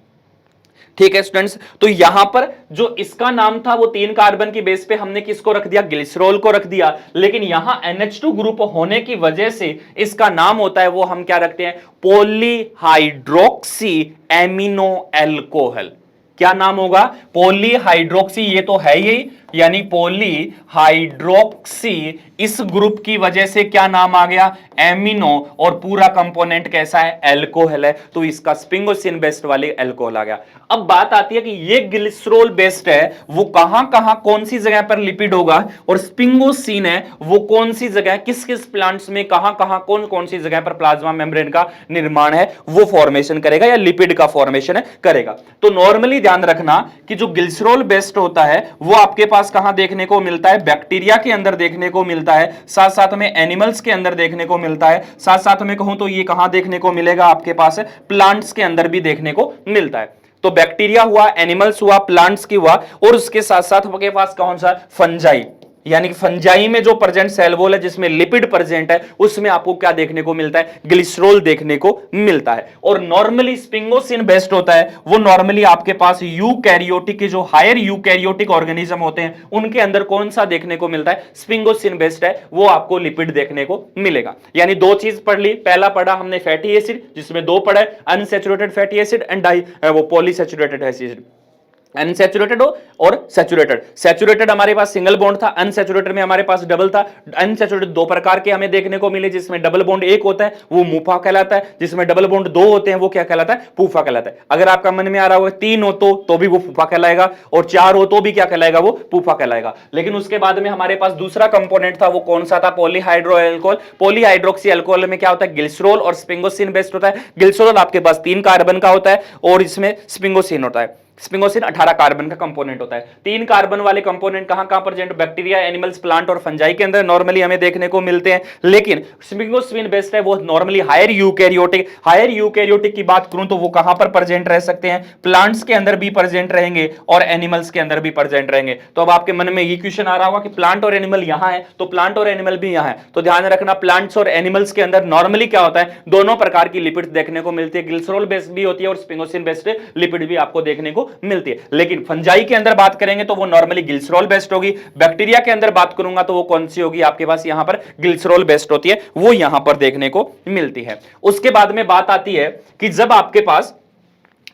ठीक है स्टूडेंट्स, तो यहां पर जो इसका नाम था वो 3 कार्बन की बेस पे हमने किसको रख दिया, ग्लिसरॉल को रख दिया, लेकिन यहां NH2 ग्रुप होने की वजह से इसका नाम होता है वो हम क्या रखते हैं, पॉलीहाइड्रोक्सी एमिनो एल्कोहल। क्या नाम होगा, पॉलीहाइड्रोक्सी, ये तो है ही, यानी पॉलीहाइड्रोक्सी, इस ग्रुप की वजह से क्या नाम आ गया, एमिनो, और पूरा कंपोनेंट कैसा है, एल्कोहल है, तो इसका स्पिंगोसिन बेस्ड वाले एल्कोहल आ गया। अब बात आती है कि ये ग्लिसरॉल बेस्ड है, वो कहां कहां कौन सी जगह पर लिपिड होगा, और स्पिंगोसिन है वो कौन सी जगह, किस किस प्लांट्स में कहां कहां कौन कौन सी जगह पर प्लाज्मा मेम्ब्रेन का निर्माण है वो फॉर्मेशन करेगा या लिपिड का फॉर्मेशन करेगा। तो नॉर्मली ध्यान रखना कि जो ग्लिसरॉल बेस्ड होता है वो आपके पास कहां देखने को मिलता है, बैक्टीरिया के अंदर देखने को मिलता है, साथ साथ में एनिमल्स के अंदर देखने को मिलता है, साथ साथ में कहूं तो ये कहां देखने को मिलेगा, आपके पास प्लांट्स के अंदर भी देखने को मिलता है। तो बैक्टीरिया हुआ, एनिमल्स हुआ, प्लांट्स की हुआ, और उसके साथ साथ आपके पास कौन सा, फंजाई, यानी कि फंजाई में जो प्रेजेंट सेल वॉल है जिसमें लिपिड प्रेजेंट है उसमें आपको क्या देखने को मिलता है, ग्लिसरॉल देखने को मिलता है। और नॉर्मली स्पिंगोसिन बेस्ड होता है वो नॉर्मली आपके पास यूकैरियोटिक के जो हायर यूकैरियोटिक ऑर्गेनिज्म होते हैं उनके अंदर कौन सा देखने को मिलता है, स्पिंगोसिन बेस्ड है, वो आपको लिपिड देखने को मिलेगा। यानी दो चीज पढ़ ली, पहला पढ़ा हमने फैटी एसिड जिसमें दो पढ़ा है, अनसैचुरेटेड फैटी एसिड एंड वो पॉलीसैचुरेटेड एसिड, अनसैचुरेटेड हो और सैचुरेटेड। सैचुरेटेड हमारे पास सिंगल बॉन्ड था, अनसैचुरेटेड में हमारे पास डबल था। अनसैचुरेटेड दो प्रकार के हमें देखने को मिले, जिसमें डबल बॉन्ड एक होता है वो मुफा कहलाता है, जिसमें डबल बॉन्ड दो होते हैं वो क्या कहलाता है, फूफा कहलाता है। अगर आपका मन में आ रहा हो 3 हो तो भी वो फूफा कहलाएगा, और 4 हो तो भी क्या कहलाएगा, वो फूफा कहलाएगा। लेकिन उसके बाद में हमारे पास दूसरा कंपोनेंट था, वो कौन सा था, पॉलीहाइड्रो एल्कोहल। पॉलीहाइड्रोक्सी एल्कोहल में क्या होता है, ग्लिसरॉल और स्पिंगोसिन बेस्ड होता है। ग्लिसरॉल आपके पास 3 कार्बन का होता है और इसमें स्पिंगोसिन होता है। स्पिंगोसिन 18 कार्बन का कंपोनेंट होता है। 3 कार्बन वाले कंपोनेंट कहां कहां प्रेजेंट, बैक्टीरिया, एनिमल्स, प्लांट और फंजाई के अंदर नॉर्मली हमें देखने को मिलते हैं। लेकिन स्पिंगोसिन बेस्ड है वो नॉर्मली हायर यूकैरियोटिक की बात करूं तो वो कहां पर प्रेजेंट रह सकते हैं, प्लांट्स के अंदर भी प्रेजेंट रहेंगे और एनिमल्स के अंदर भी प्रेजेंट रहेंगे। तो अब आपके मन में ये क्वेश्चन आ रहा होगा कि प्लांट और एनिमल यहां है तो प्लांट और एनिमल भी यहां है, तो ध्यान रखना प्लांट्स और एनिमल्स के अंदर नॉर्मली क्या होता है, दोनों प्रकार की लिपिड देखने को मिलती है, ग्लिसरॉल बेस्ड भी होती है और स्पिंगोसिन बेस्ड लिपिड भी आपको देखने को मिलती है। लेकिन फंजाई के अंदर बात करेंगे तो वो नॉर्मली ग्लिसरॉल बेस्ड होगी। बैक्टीरिया के अंदर बात करूंगा तो वो कौन सी होगी, आपके पास यहां पर ग्लिसरॉल बेस्ड होती है, वो यहां पर देखने को मिलती है। उसके बाद में बात आती है कि जब आपके पास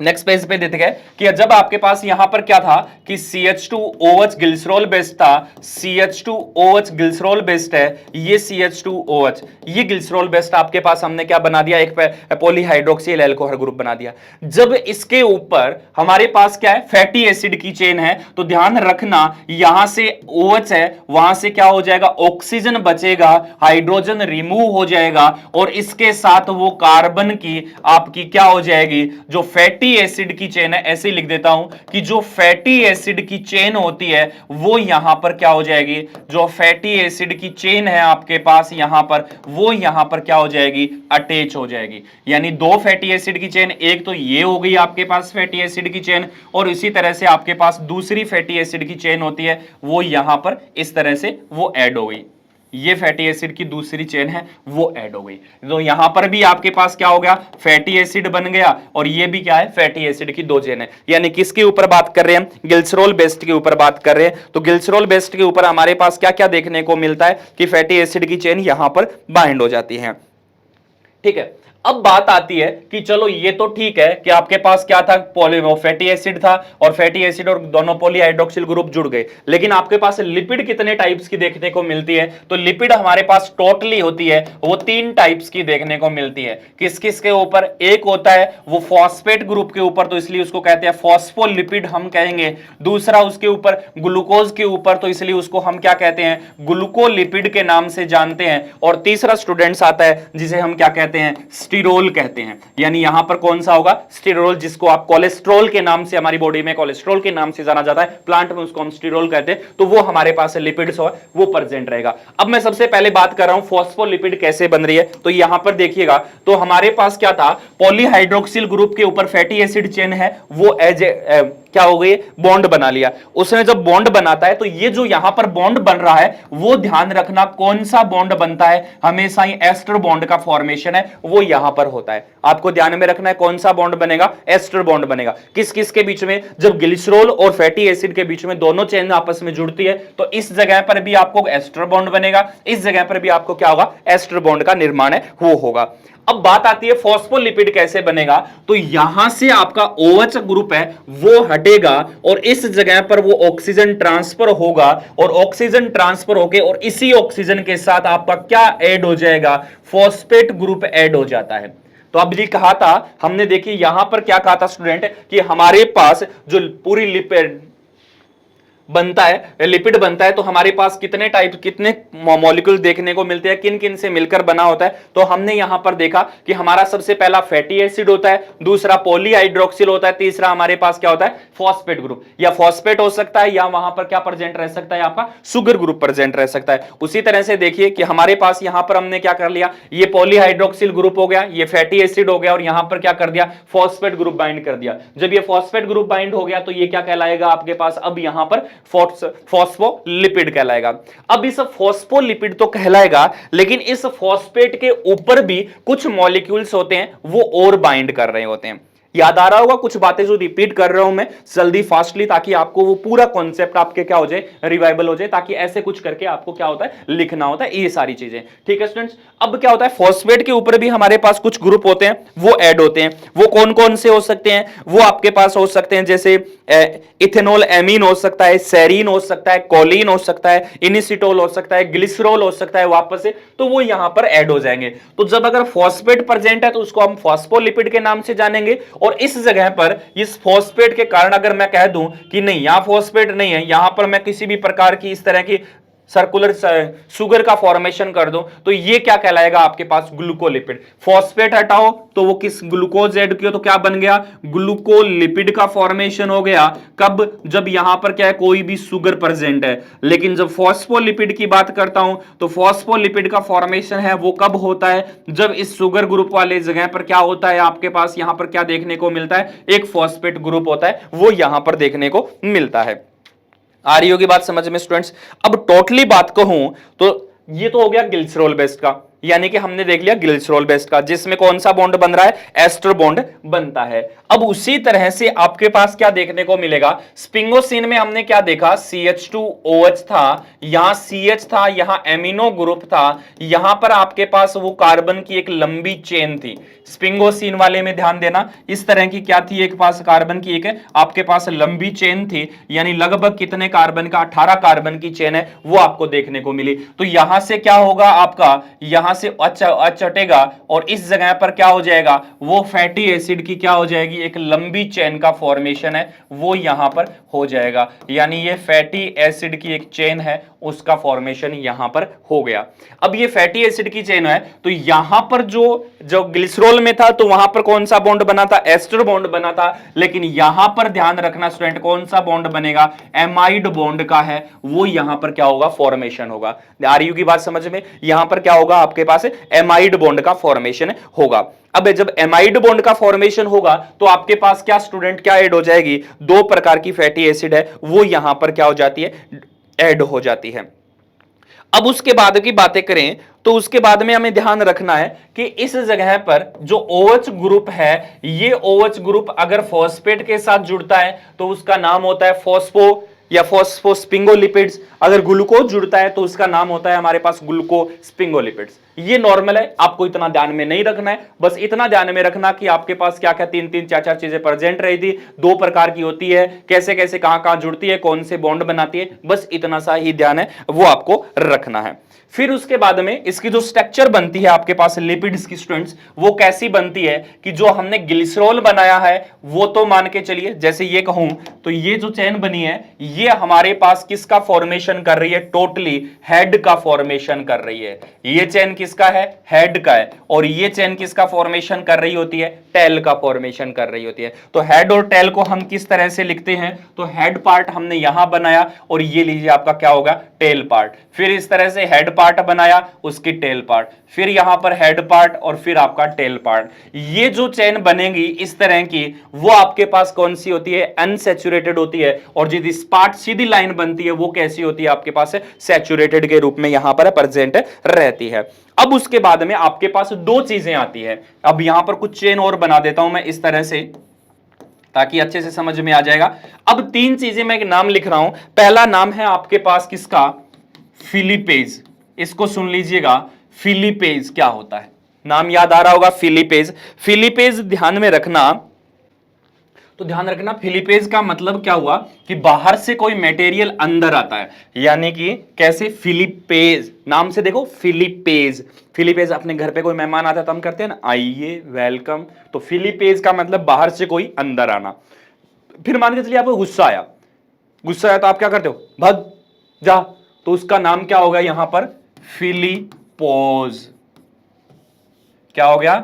नेक्स्ट पेज पे देते गए कि जब आपके पास यहां पर क्या था कि CH2OH ग्लिसरॉल बेस्ड था, CH2OH ग्लिसरॉल बेस्ड है, ये CH2OH ये ग्लिसरॉल बेस्ड आपके पास हमने क्या बना दिया, एक पॉलीहाइड्रोक्सिल एल्कोहल ग्रुप बना दिया। जब इसके ऊपर हमारे पास क्या है, फैटी एसिड की चेन है, तो ध्यान रखना यहां से OH है, वहां से क्या हो जाएगा, ऑक्सीजन बचेगा, हाइड्रोजन रिमूव हो जाएगा और इसके साथ वो कार्बन की आपकी क्या हो जाएगी, जो फैटी एसिड की चेन है, ऐसे लिख देता हूं कि जो फैटी एसिड की चेन होती है वो यहां पर क्या हो जाएगी, जो फैटी एसिड की चेन है आपके पास यहां पर, वो यहां पर क्या हो जाएगी, अटैच हो जाएगी। यानी दो फैटी एसिड की चेन, एक तो ये हो गई आपके पास फैटी एसिड की चेन, और इसी तरह से आपके पास दूसरी फैटी एसिड की चेन होती है, वो यहां पर इस तरह से वो ऐड हो गई। ये फैटी एसिड की दूसरी चेन है वो ऐड हो गई, तो यहां पर भी आपके पास क्या हो गया, फैटी एसिड बन गया, और ये भी क्या है, फैटी एसिड की दो चेन है। यानी किसके ऊपर बात कर रहे हैं, ग्लिसरॉल बेस्ड के ऊपर बात कर रहे हैं। तो ग्लिसरॉल बेस्ड के ऊपर हमारे पास क्या क्या देखने को मिलता है कि फैटी एसिड की चेन यहां पर बाइंड हो जाती है। ठीक है, अब बात आती है कि चलो ये तो ठीक है कि आपके पास क्या था, फैटी एसिड था और फैटी एसिड और दोनों पॉलीहाइड्रोक्सिल ग्रुप जुड़ गए, लेकिन आपके पास लिपिड कितने टाइप्स की देखने को मिलती है, तो लिपिड हमारे पास टोटली होती है वो 3 टाइप्स की देखने को मिलती है। किस किस के ऊपर, एक होता है वो फॉस्फेट ग्रुप के ऊपर, तो इसलिए उसको कहते हैं फॉस्फोलिपिड हम कहेंगे। दूसरा उसके ऊपर ग्लूकोज के ऊपर, तो इसलिए उसको हम क्या कहते हैं, ग्लूकोलिपिड के नाम से जानते हैं। और तीसरा स्टूडेंट्स आता है जिसे हम क्या कहते हैं, स्टीरोल कहते हैं। यानी यहां पर कौन सा होगा, स्टीरोल, जिसको आप कोलेस्ट्रॉल के नाम से, हमारी बॉडी में कोलेस्ट्रॉल के नाम से जाना जाता है, प्लांट में उसको हम स्टीरोल कहते हैं, तो वो हमारे पास लिपिड्स हो वो प्रेजेंट रहेगा। अब मैं सबसे पहले बात कर रहा हूं फॉस्फोलिपिड कैसे बन रही है, तो यहां पर देखिएगा तो हमारे पास क्या था, पॉलीहाइड्रोक्सिल ग्रुप के ऊपर फैटी एसिड चेन है, वो एज क्या हो गई, बॉन्ड बना लिया। उसने जब बॉन्ड बनाता है तो ये जो यहां पर बॉन्ड बन रहा है वो ध्यान रखना कौन सा बॉन्ड बनता है, हमेशा ही एस्टर बॉन्ड का फॉर्मेशन फॉर्मेशन है वो यहां पर होता है। आपको ध्यान में रखना है कौन सा बॉन्ड बनेगा, एस्टर बॉन्ड बनेगा। किस किस के बीच में, जब ग्लिसरॉल और फैटी एसिड के बीच में दोनों चेन आपस में जुड़ती है तो इस जगह पर भी आपको एस्टर बॉन्ड बनेगा, इस जगह पर भी आपको क्या होगा, एस्टर बॉन्ड का निर्माण है वो होगा। अब बात आती है फॉस्फोलिपिड कैसे बनेगा, तो यहां से आपका OH ग्रुप है वो हटेगा और इस जगह पर वो ऑक्सीजन ट्रांसफर होगा और ऑक्सीजन ट्रांसफर होके और इसी ऑक्सीजन के साथ आपका क्या ऐड हो जाएगा, फॉस्फेट ग्रुप ऐड हो जाता है। तो अब ये कहा था हमने, देखिए यहां पर क्या कहा था स्टूडेंट कि हमारे पास जो पूरी लिपिड बनता है, लिपिड बनता है, तो हमारे पास कितने टाइप, कितने मॉलिक्यूल देखने को मिलते हैं, किन किन से मिलकर बना होता है। तो हमने यहां पर देखा कि हमारा सबसे पहला फैटी एसिड होता है, दूसरा पॉलीहाइड्रोक्सिल होता है, तीसरा हमारे पास क्या होता है, फॉस्फेट ग्रुप। या फॉस्फेट हो सकता है या वहां पर क्या प्रेजेंट रह सकता है, आपका शुगर ग्रुप प्रेजेंट रह सकता है। उसी तरह से देखिए कि हमारे पास यहां पर हमने क्या कर लिया, ये पॉलीहाइड्रोक्सिल ग्रुप हो गया, ये फैटी एसिड हो गया और यहां पर क्या कर दिया, फॉस्फेट ग्रुप बाइंड कर दिया। जब ये फॉस्फेट ग्रुप बाइंड हो गया तो ये क्या कहलाएगा आपके पास, अब यहां पर फॉस्फोलिपिड कहलाएगा। अब इस फॉस्फोलिपिड तो कहलाएगा, लेकिन इस फॉस्फेट के ऊपर भी कुछ मॉलिक्यूल्स होते हैं वो और बाइंड कर रहे होते हैं। याद आ रहा होगा कुछ बातें जो रिपीट कर रहा हूं मैं जल्दी फास्टली, ताकि आपको वो पूरा कॉन्सेप्ट आपके क्या हो जाए, रिवाइवल हो जाए, ताकि ऐसे कुछ करके आपको क्या होता है, लिखना होता है ये सारी चीजें। ठीक है स्टूडेंट्स, अब क्या होता है, फॉस्फेट के ऊपर भी हमारे पास कुछ ग्रुप होते हैं वो ऐड होते हैं। वो कौन कौन से हो सकते हैं, वो आपके पास हो सकते हैं जैसे इथेनॉल एमीन हो सकता है, सेरीन हो सकता है, कोलिन हो सकता है, इनिसिटोल हो सकता है, ग्लिसरॉल हो सकता है वापस से, तो वो यहां पर ऐड हो जाएंगे। तो जब अगर फॉस्फेट प्रेजेंट है तो उसको हम फॉस्फोलिपिड के नाम से जानेंगे। और इस जगह पर इस फॉस्फेट के कारण अगर मैं कह दूं कि नहीं यहां फॉस्फेट नहीं है, यहां पर मैं किसी भी प्रकार की इस तरह की सर्कुलर शुगर का फॉर्मेशन कर दो, तो ये क्या कहलाएगा आपके पास, ग्लूकोलिपिड। फॉस्फेट हटाओ तो वो किस, ग्लूकोज ऐड किया तो क्या बन गया, ग्लूकोलिपिड का फॉर्मेशन हो गया। कब, जब यहां पर क्या है, कोई भी शुगर प्रेजेंट है। लेकिन जब फॉस्फोलिपिड की बात करता हूं तो फॉस्फोलिपिड का फॉर्मेशन है वो कब होता है, जब इस शुगर ग्रुप वाले जगह पर क्या होता है आपके पास, यहां पर क्या देखने को मिलता है, एक फॉस्फेट ग्रुप होता है वो यहां पर देखने को मिलता है। आ रही होगी बात समझ में स्टूडेंट्स। अब टोटली बात कहूं तो ये तो हो गया ग्लिसरॉल बेस्ड का, यानी कि हमने देख लिया ग्लिसरॉल बेस्ड का, जिसमें कौन सा बॉन्ड बन रहा है, एस्टर बॉन्ड बनता है। अब उसी तरह से आपके पास क्या देखने को मिलेगा, स्पिंगोसिन में हमने क्या देखा, CH2OH था, यहां CH था, यहां एमिनो ग्रुप था, यहां पर आपके पास वो कार्बन की एक लंबी चेन थी। स्पिंगोसिन वाले में ध्यान देना, इस तरह की क्या थी, एक पास कार्बन की एक आपके पास लंबी चेन थी, यानी लगभग कितने कार्बन का, 18 कार्बन की चेन है वो आपको देखने को मिली। तो यहां से क्या होगा आपका, यहां से अचटेगा और इस जगह पर क्या हो जाएगा, वो फैटी एसिड की क्या हो जाएगी, एक लंबी चेन का फॉर्मेशन है वो यहां पर हो जाएगा। यानी ये फैटी एसिड की एक चेन है उसका फॉर्मेशन यहां पर हो गया। अब ये फैटी एसिड की चेन है तो यहां पर जो ग्लिसरॉल में था तो वहां पर कौन सा बॉन्ड बना था, एस्टर बॉन्ड बना था। लेकिन यहां पर ध्यान रखना स्टूडेंट, कौन सा बॉन्ड बनेगा, एमाइड बॉन्ड का है वो यहां पर क्या होगा, फॉर्मेशन होगा। आ रही होगी बात समझ में, यहां पर क्या होगा आपके पास एमाइड बॉन्ड का फॉर्मेशन होगा। अब जब एमाइड बॉन्ड का फॉर्मेशन होगा तो आपके पास क्या स्टूडेंट, क्या ऐड हो जाएगी, दो प्रकार की फैटी एसिड है वो यहां पर क्या हो जाती है, ऐड हो जाती है। अब उसके बाद की बातें करें तो उसके बाद में हमें ध्यान रखना है कि इस जगह पर जो OH ग्रुप है, ये OH ग्रुप अगर फॉस्फेट के साथ जुड़ता है तो उसका नाम होता है फॉस्फो या फॉस्फोस्पिंगोलिपिड्स। अगर ग्लूकोज जुड़ता है तो उसका नाम होता है हमारे पास ग्लूकोस्पिंगोलिपिड्स। ये नॉर्मल है, आपको इतना ध्यान में नहीं रखना है, बस इतना ध्यान में रखना कि आपके पास क्या क्या तीन तीन चार चार चीजें प्रेजेंट रही थी, दो प्रकार की होती है, कैसे कैसे कहां कहां जुड़ती है, कौन से बॉन्ड बनाती है, बस इतना सा ही ध्यान है वो आपको रखना है। फिर उसके बाद में इसकी जो स्ट्रक्चर बनती है आपके पास लिपिड्स की स्टूडेंट्स, वो कैसी बनती है कि जो हमने ग्लिसरॉल बनाया है वो तो मान के चलिए, जैसे ये कहूं तो ये जो चेन बनी है ये हमारे पास किसका फॉर्मेशन कर रही है, टोटली हेड का फॉर्मेशन कर रही है। ये चेन किसका है, हेड का है, और ये चेन किसका फॉर्मेशन कर रही होती है, टेल का फॉर्मेशन कर रही होती है। तो हेड और टेल को हम किस तरह से लिखते हैं, तो हेड पार्ट हमने यहां बनाया और ये लीजिए आपका क्या होगा, टेल पार्ट। फिर इस तरह से हेड पार्ट बनाया, उसकी टेल पार्ट, फिर यहां पर हेड पार्ट और फिर आपका टेल पार्ट। ये जो चेन बनेगी इस तरह की, वो आपके पास कौन सी होती है, अनसैचुरेटेड होती है। और जो स्पार्ट सीधी लाइन बनती है वो कैसी होती है आपके पास, सैचुरेटेड के रूप में यहां पर प्रेजेंट रहती है। अब उसके बाद में आपके पास दो चीजें आती है। अब यहां पर कुछ चेन और बना देता हूं मैं इस तरह से, ताकि अच्छे से समझ में आ जाएगा। अब तीन चीजें मैं एक नाम लिख रहा हूं। पहला नाम है आपके पास किसका, फिलिपेज। इसको सुन लीजिएगा, फिलिपेज क्या होता है, नाम याद आ रहा होगा, फिलिपेज। फिलिपेज ध्यान में रखना, तो ध्यान रखना फिलिपेज का मतलब क्या हुआ कि बाहर से कोई मटेरियल अंदर आता है, यानी कि कैसे, फिलिपेज नाम से देखो, फिलिपेज। फिलिपेज अपने घर पे कोई मेहमान आता है तो हम करते हैं ना, आइए, वेलकम। तो फिलिपेज का मतलब बाहर से कोई अंदर आना। फिर मान के चलिए आपको गुस्सा आया, गुस्सा आया तो आप क्या करते हो, भग जा, तो उसका नाम क्या होगा यहां पर, फिलिपोज। क्या हो गया,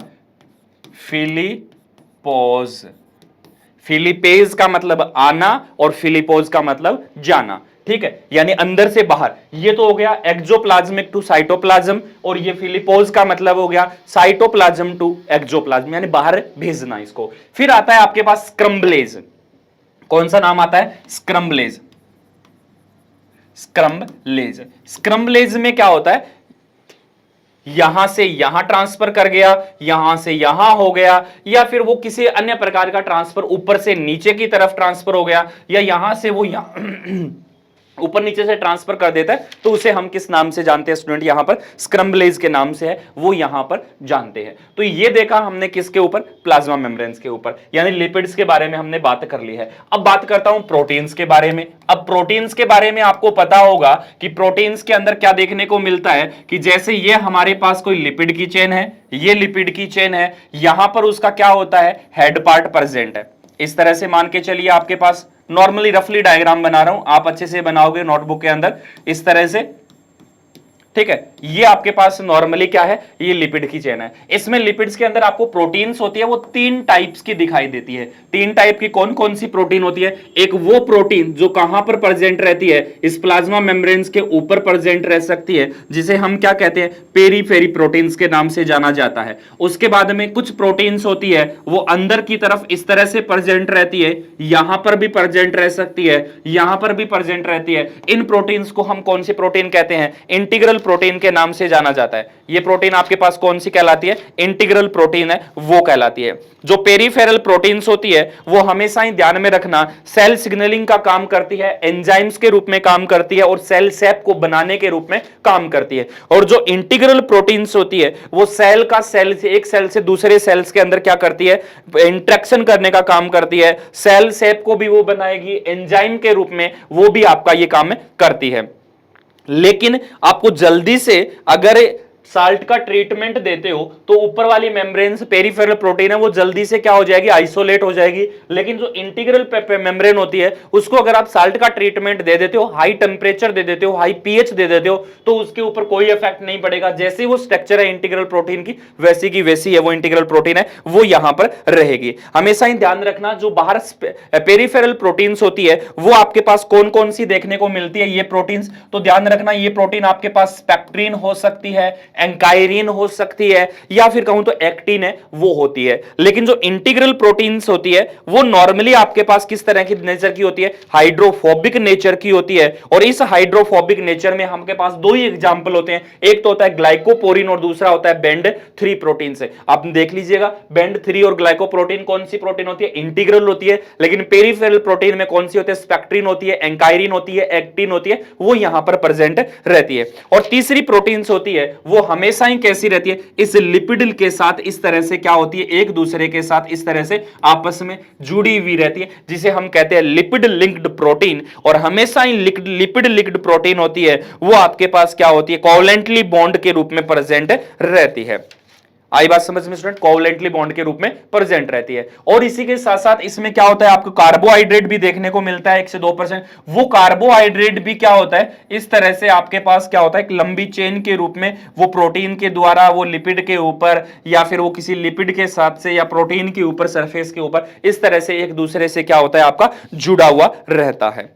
फिलिपोज। फिलिपेज का मतलब आना और फिलिपोज का मतलब जाना, ठीक है, यानी अंदर से बाहर। ये तो हो गया एक्सोप्लाज्मिक टू साइटोप्लाज्म, और ये फिलिपोज का मतलब हो गया साइटोप्लाज्म टू एक्सोप्लाज्म, यानी बाहर भेजना इसको। फिर आता है आपके पास स्क्रम्बलेज। कौन सा नाम आता है, स्क्रम्बलेज। स्क्रम्बलेज, स्क्रम्बलेज में क्या होता है, यहां से यहां ट्रांसफर कर गया, यहां से यहां हो गया, या फिर वो किसी अन्य प्रकार का ट्रांसफर ऊपर से नीचे की तरफ ट्रांसफर हो गया, या यहां से वो यहां ऊपर नीचे से ट्रांसफर कर देता है, तो उसे हम किस नाम से जानते हैं स्टूडेंट, यहां पर स्क्रम्बलेज के नाम से है, वो यहां पर जानते हैं। तो ये देखा हमने किसके ऊपर, प्लाज्मा मेम्ब्रेन्स के ऊपर, यानी लिपिड्स के बारे में हमने बात कर ली है। अब बात करता हूं प्रोटीन्स के बारे में। अब प्रोटीन्स के बारे में आपको पता होगा कि प्रोटीन्स के अंदर क्या देखने को मिलता है, कि जैसे ये हमारे पास कोई लिपिड की चेन है, ये लिपिड की चेन है, यहां पर उसका क्या होता है, हेड पार्ट प्रेजेंट है। इस तरह से मान के चलिए, आपके पास नॉर्मली रफली डायग्राम बना रहा हूं, आप अच्छे से बनाओगे नोटबुक के अंदर इस तरह से, ठीक है। ये आपके पास नॉर्मली क्या है, ये लिपिड की चेन है। इसमें लिपिड्स के अंदर आपको प्रोटीन्स होती है, वो तीन टाइप्स की दिखाई देती है। तीन टाइप की कौन कौन सी प्रोटीन होती है, एक वो प्रोटीन जो कहां पर प्रेजेंट रहती है, इस प्लाज्मा मेम्ब्रेन्स के ऊपर प्रेजेंट रह सकती है, जिसे हम क्या कहते हैं, पेरीफेरी प्रोटीन्स के नाम से जाना जाता है। उसके बाद में कुछ प्रोटीन्स होती है, वो अंदर की तरफ इस तरह से प्रेजेंट रहती है, यहां पर भी प्रेजेंट रह सकती है, यहां पर भी प्रेजेंट रहती है। इन प्रोटीन्स को हम कौन सी प्रोटीन कहते हैं, इंटीग्रल प्रोटीन के नाम से जाना जाता है। ये प्रोटीन आपके पास कौन सी कहलाती है, इंटीग्रल प्रोटीन है, वो कहलाती है। जो पेरीफेरल प्रोटीन्स होती है, वो हमेशा ही ध्यान में रखना, सेल सिग्नलिंग का काम करती है, एंजाइम्स के रूप में काम करती है, और सेल शेप को बनाने के रूप में काम करती है। और जो इंटीग्रल प्रोटीन्स होती है, वो सेल का सेल से, एक सेल से दूसरे सेल्स के अंदर क्या करती है, इंटरेक्शन करने का काम करती है, सेल शेप को भी वो बनाएगी, एंजाइम के रूप में वो भी आपका ये काम करती है। लेकिन आपको जल्दी से अगर साल्ट का ट्रीटमेंट देते हो, तो ऊपर वाली मेम्ब्रेन से पेरिफेरल प्रोटीन है, वो जल्दी से क्या हो जाएगी, आइसोलेट हो जाएगी। लेकिन जो इंटीग्रल मेम्ब्रेन होती है, उसको अगर आप साल्ट का ट्रीटमेंट दे देते हो, हाई टेम्परेचर दे देते हो, हाई पीएच दे देते हो, तो उसके ऊपर कोई इफेक्ट नहीं पड़ेगा। जैसे वो स्ट्रक्चर है इंटीग्रल प्रोटीन की वैसी है वो इंटीग्रल प्रोटीन है, वो यहां पर रहेगी। हमेशा ही ध्यान रखना, जो बाहर पेरिफेरल प्रोटीन्स होती है, वो आपके पास कौन कौन सी देखने को मिलती है, ये प्रोटीन्स, तो ध्यान रखना, ये प्रोटीन आपके पास स्पेक्ट्रीन हो सकती है, एंकाइरिन हो सकती है, या फिर कहूं तो एक्टिन है, वो होती है। लेकिन जो इंटीग्रल प्रोटीन्स होती है, वो नॉर्मली आपके पास किस तरह की नेचर की होती है, हाइड्रोफोबिक नेचर की होती है। और इस हाइड्रोफोबिक नेचर में हमके पास दो ही एग्जांपल होते हैं, एक तो होता है ग्लाइकोपोरिन और दूसरा होता है बेंड 3 प्रोटीन से। आप देख लीजिएगा, बेंड 3 और ग्लाइकोप्रोटीन कौन सी प्रोटीन होती है, इंटीग्रल होती है। लेकिन पेरिफेरल प्रोटीन में कौन सी होती है, स्पेक्ट्रीन होती है, एंकाइरिन होती है, एक्टिन होती है, वो यहां पर प्रेजेंट रहती है। और तीसरी प्रोटीन्स होती है, वो हमेशा ही कैसी रहती है, इस लिपिड के साथ इस तरह से क्या होती है, एक दूसरे के साथ इस तरह से आपस में जुड़ी हुई रहती है, जिसे हम कहते हैं लिपिड लिंक्ड प्रोटीन। और हमेशा ही लिपिड लिंक्ड प्रोटीन होती है, वो आपके पास क्या होती है, कोवलेंटली बॉन्ड के रूप में प्रेजेंट रहती है। आई बात समझ में स्टूडेंट, कोवलेंटली बॉन्ड के रूप में प्रेजेंट रहती है। और इसी के साथ साथ इसमें क्या होता है, आपको कार्बोहाइड्रेट भी देखने को मिलता है 1 से 2%। वो कार्बोहाइड्रेट भी क्या होता है, इस तरह से आपके पास क्या होता है, एक लंबी चेन के रूप में, वो प्रोटीन के द्वारा वो लिपिड के ऊपर, या फिर वो किसी लिपिड के साथ से, या प्रोटीन के ऊपर, सरफेस के ऊपर, इस तरह से एक दूसरे से क्या होता है, आपका जुड़ा हुआ रहता है।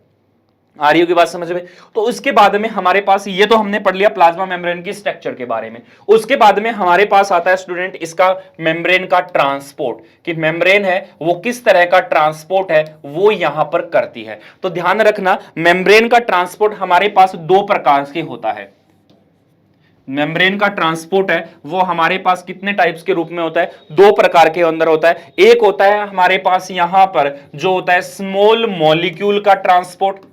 आ रही होगी बात समझ में। तो उसके बाद में हमारे पास, ये तो हमने पढ़ लिया प्लाज्मा मेम्ब्रेन की स्ट्रक्चर के बारे में। उसके बाद में हमारे पास आता है स्टूडेंट इसका मेम्ब्रेन का ट्रांसपोर्ट, कि मेम्ब्रेन है वो किस तरह का ट्रांसपोर्ट है, वो यहां पर करती है। तो ध्यान रखना, मेम्ब्रेन का ट्रांसपोर्ट हमारे पास दो प्रकार से होता है। मेम्ब्रेन का ट्रांसपोर्ट है वो हमारे पास कितने टाइप्स के रूप में होता है, दो प्रकार के अंदर होता है। एक होता है हमारे पास यहां पर जो होता है स्मॉल मॉलिक्यूल का ट्रांसपोर्ट।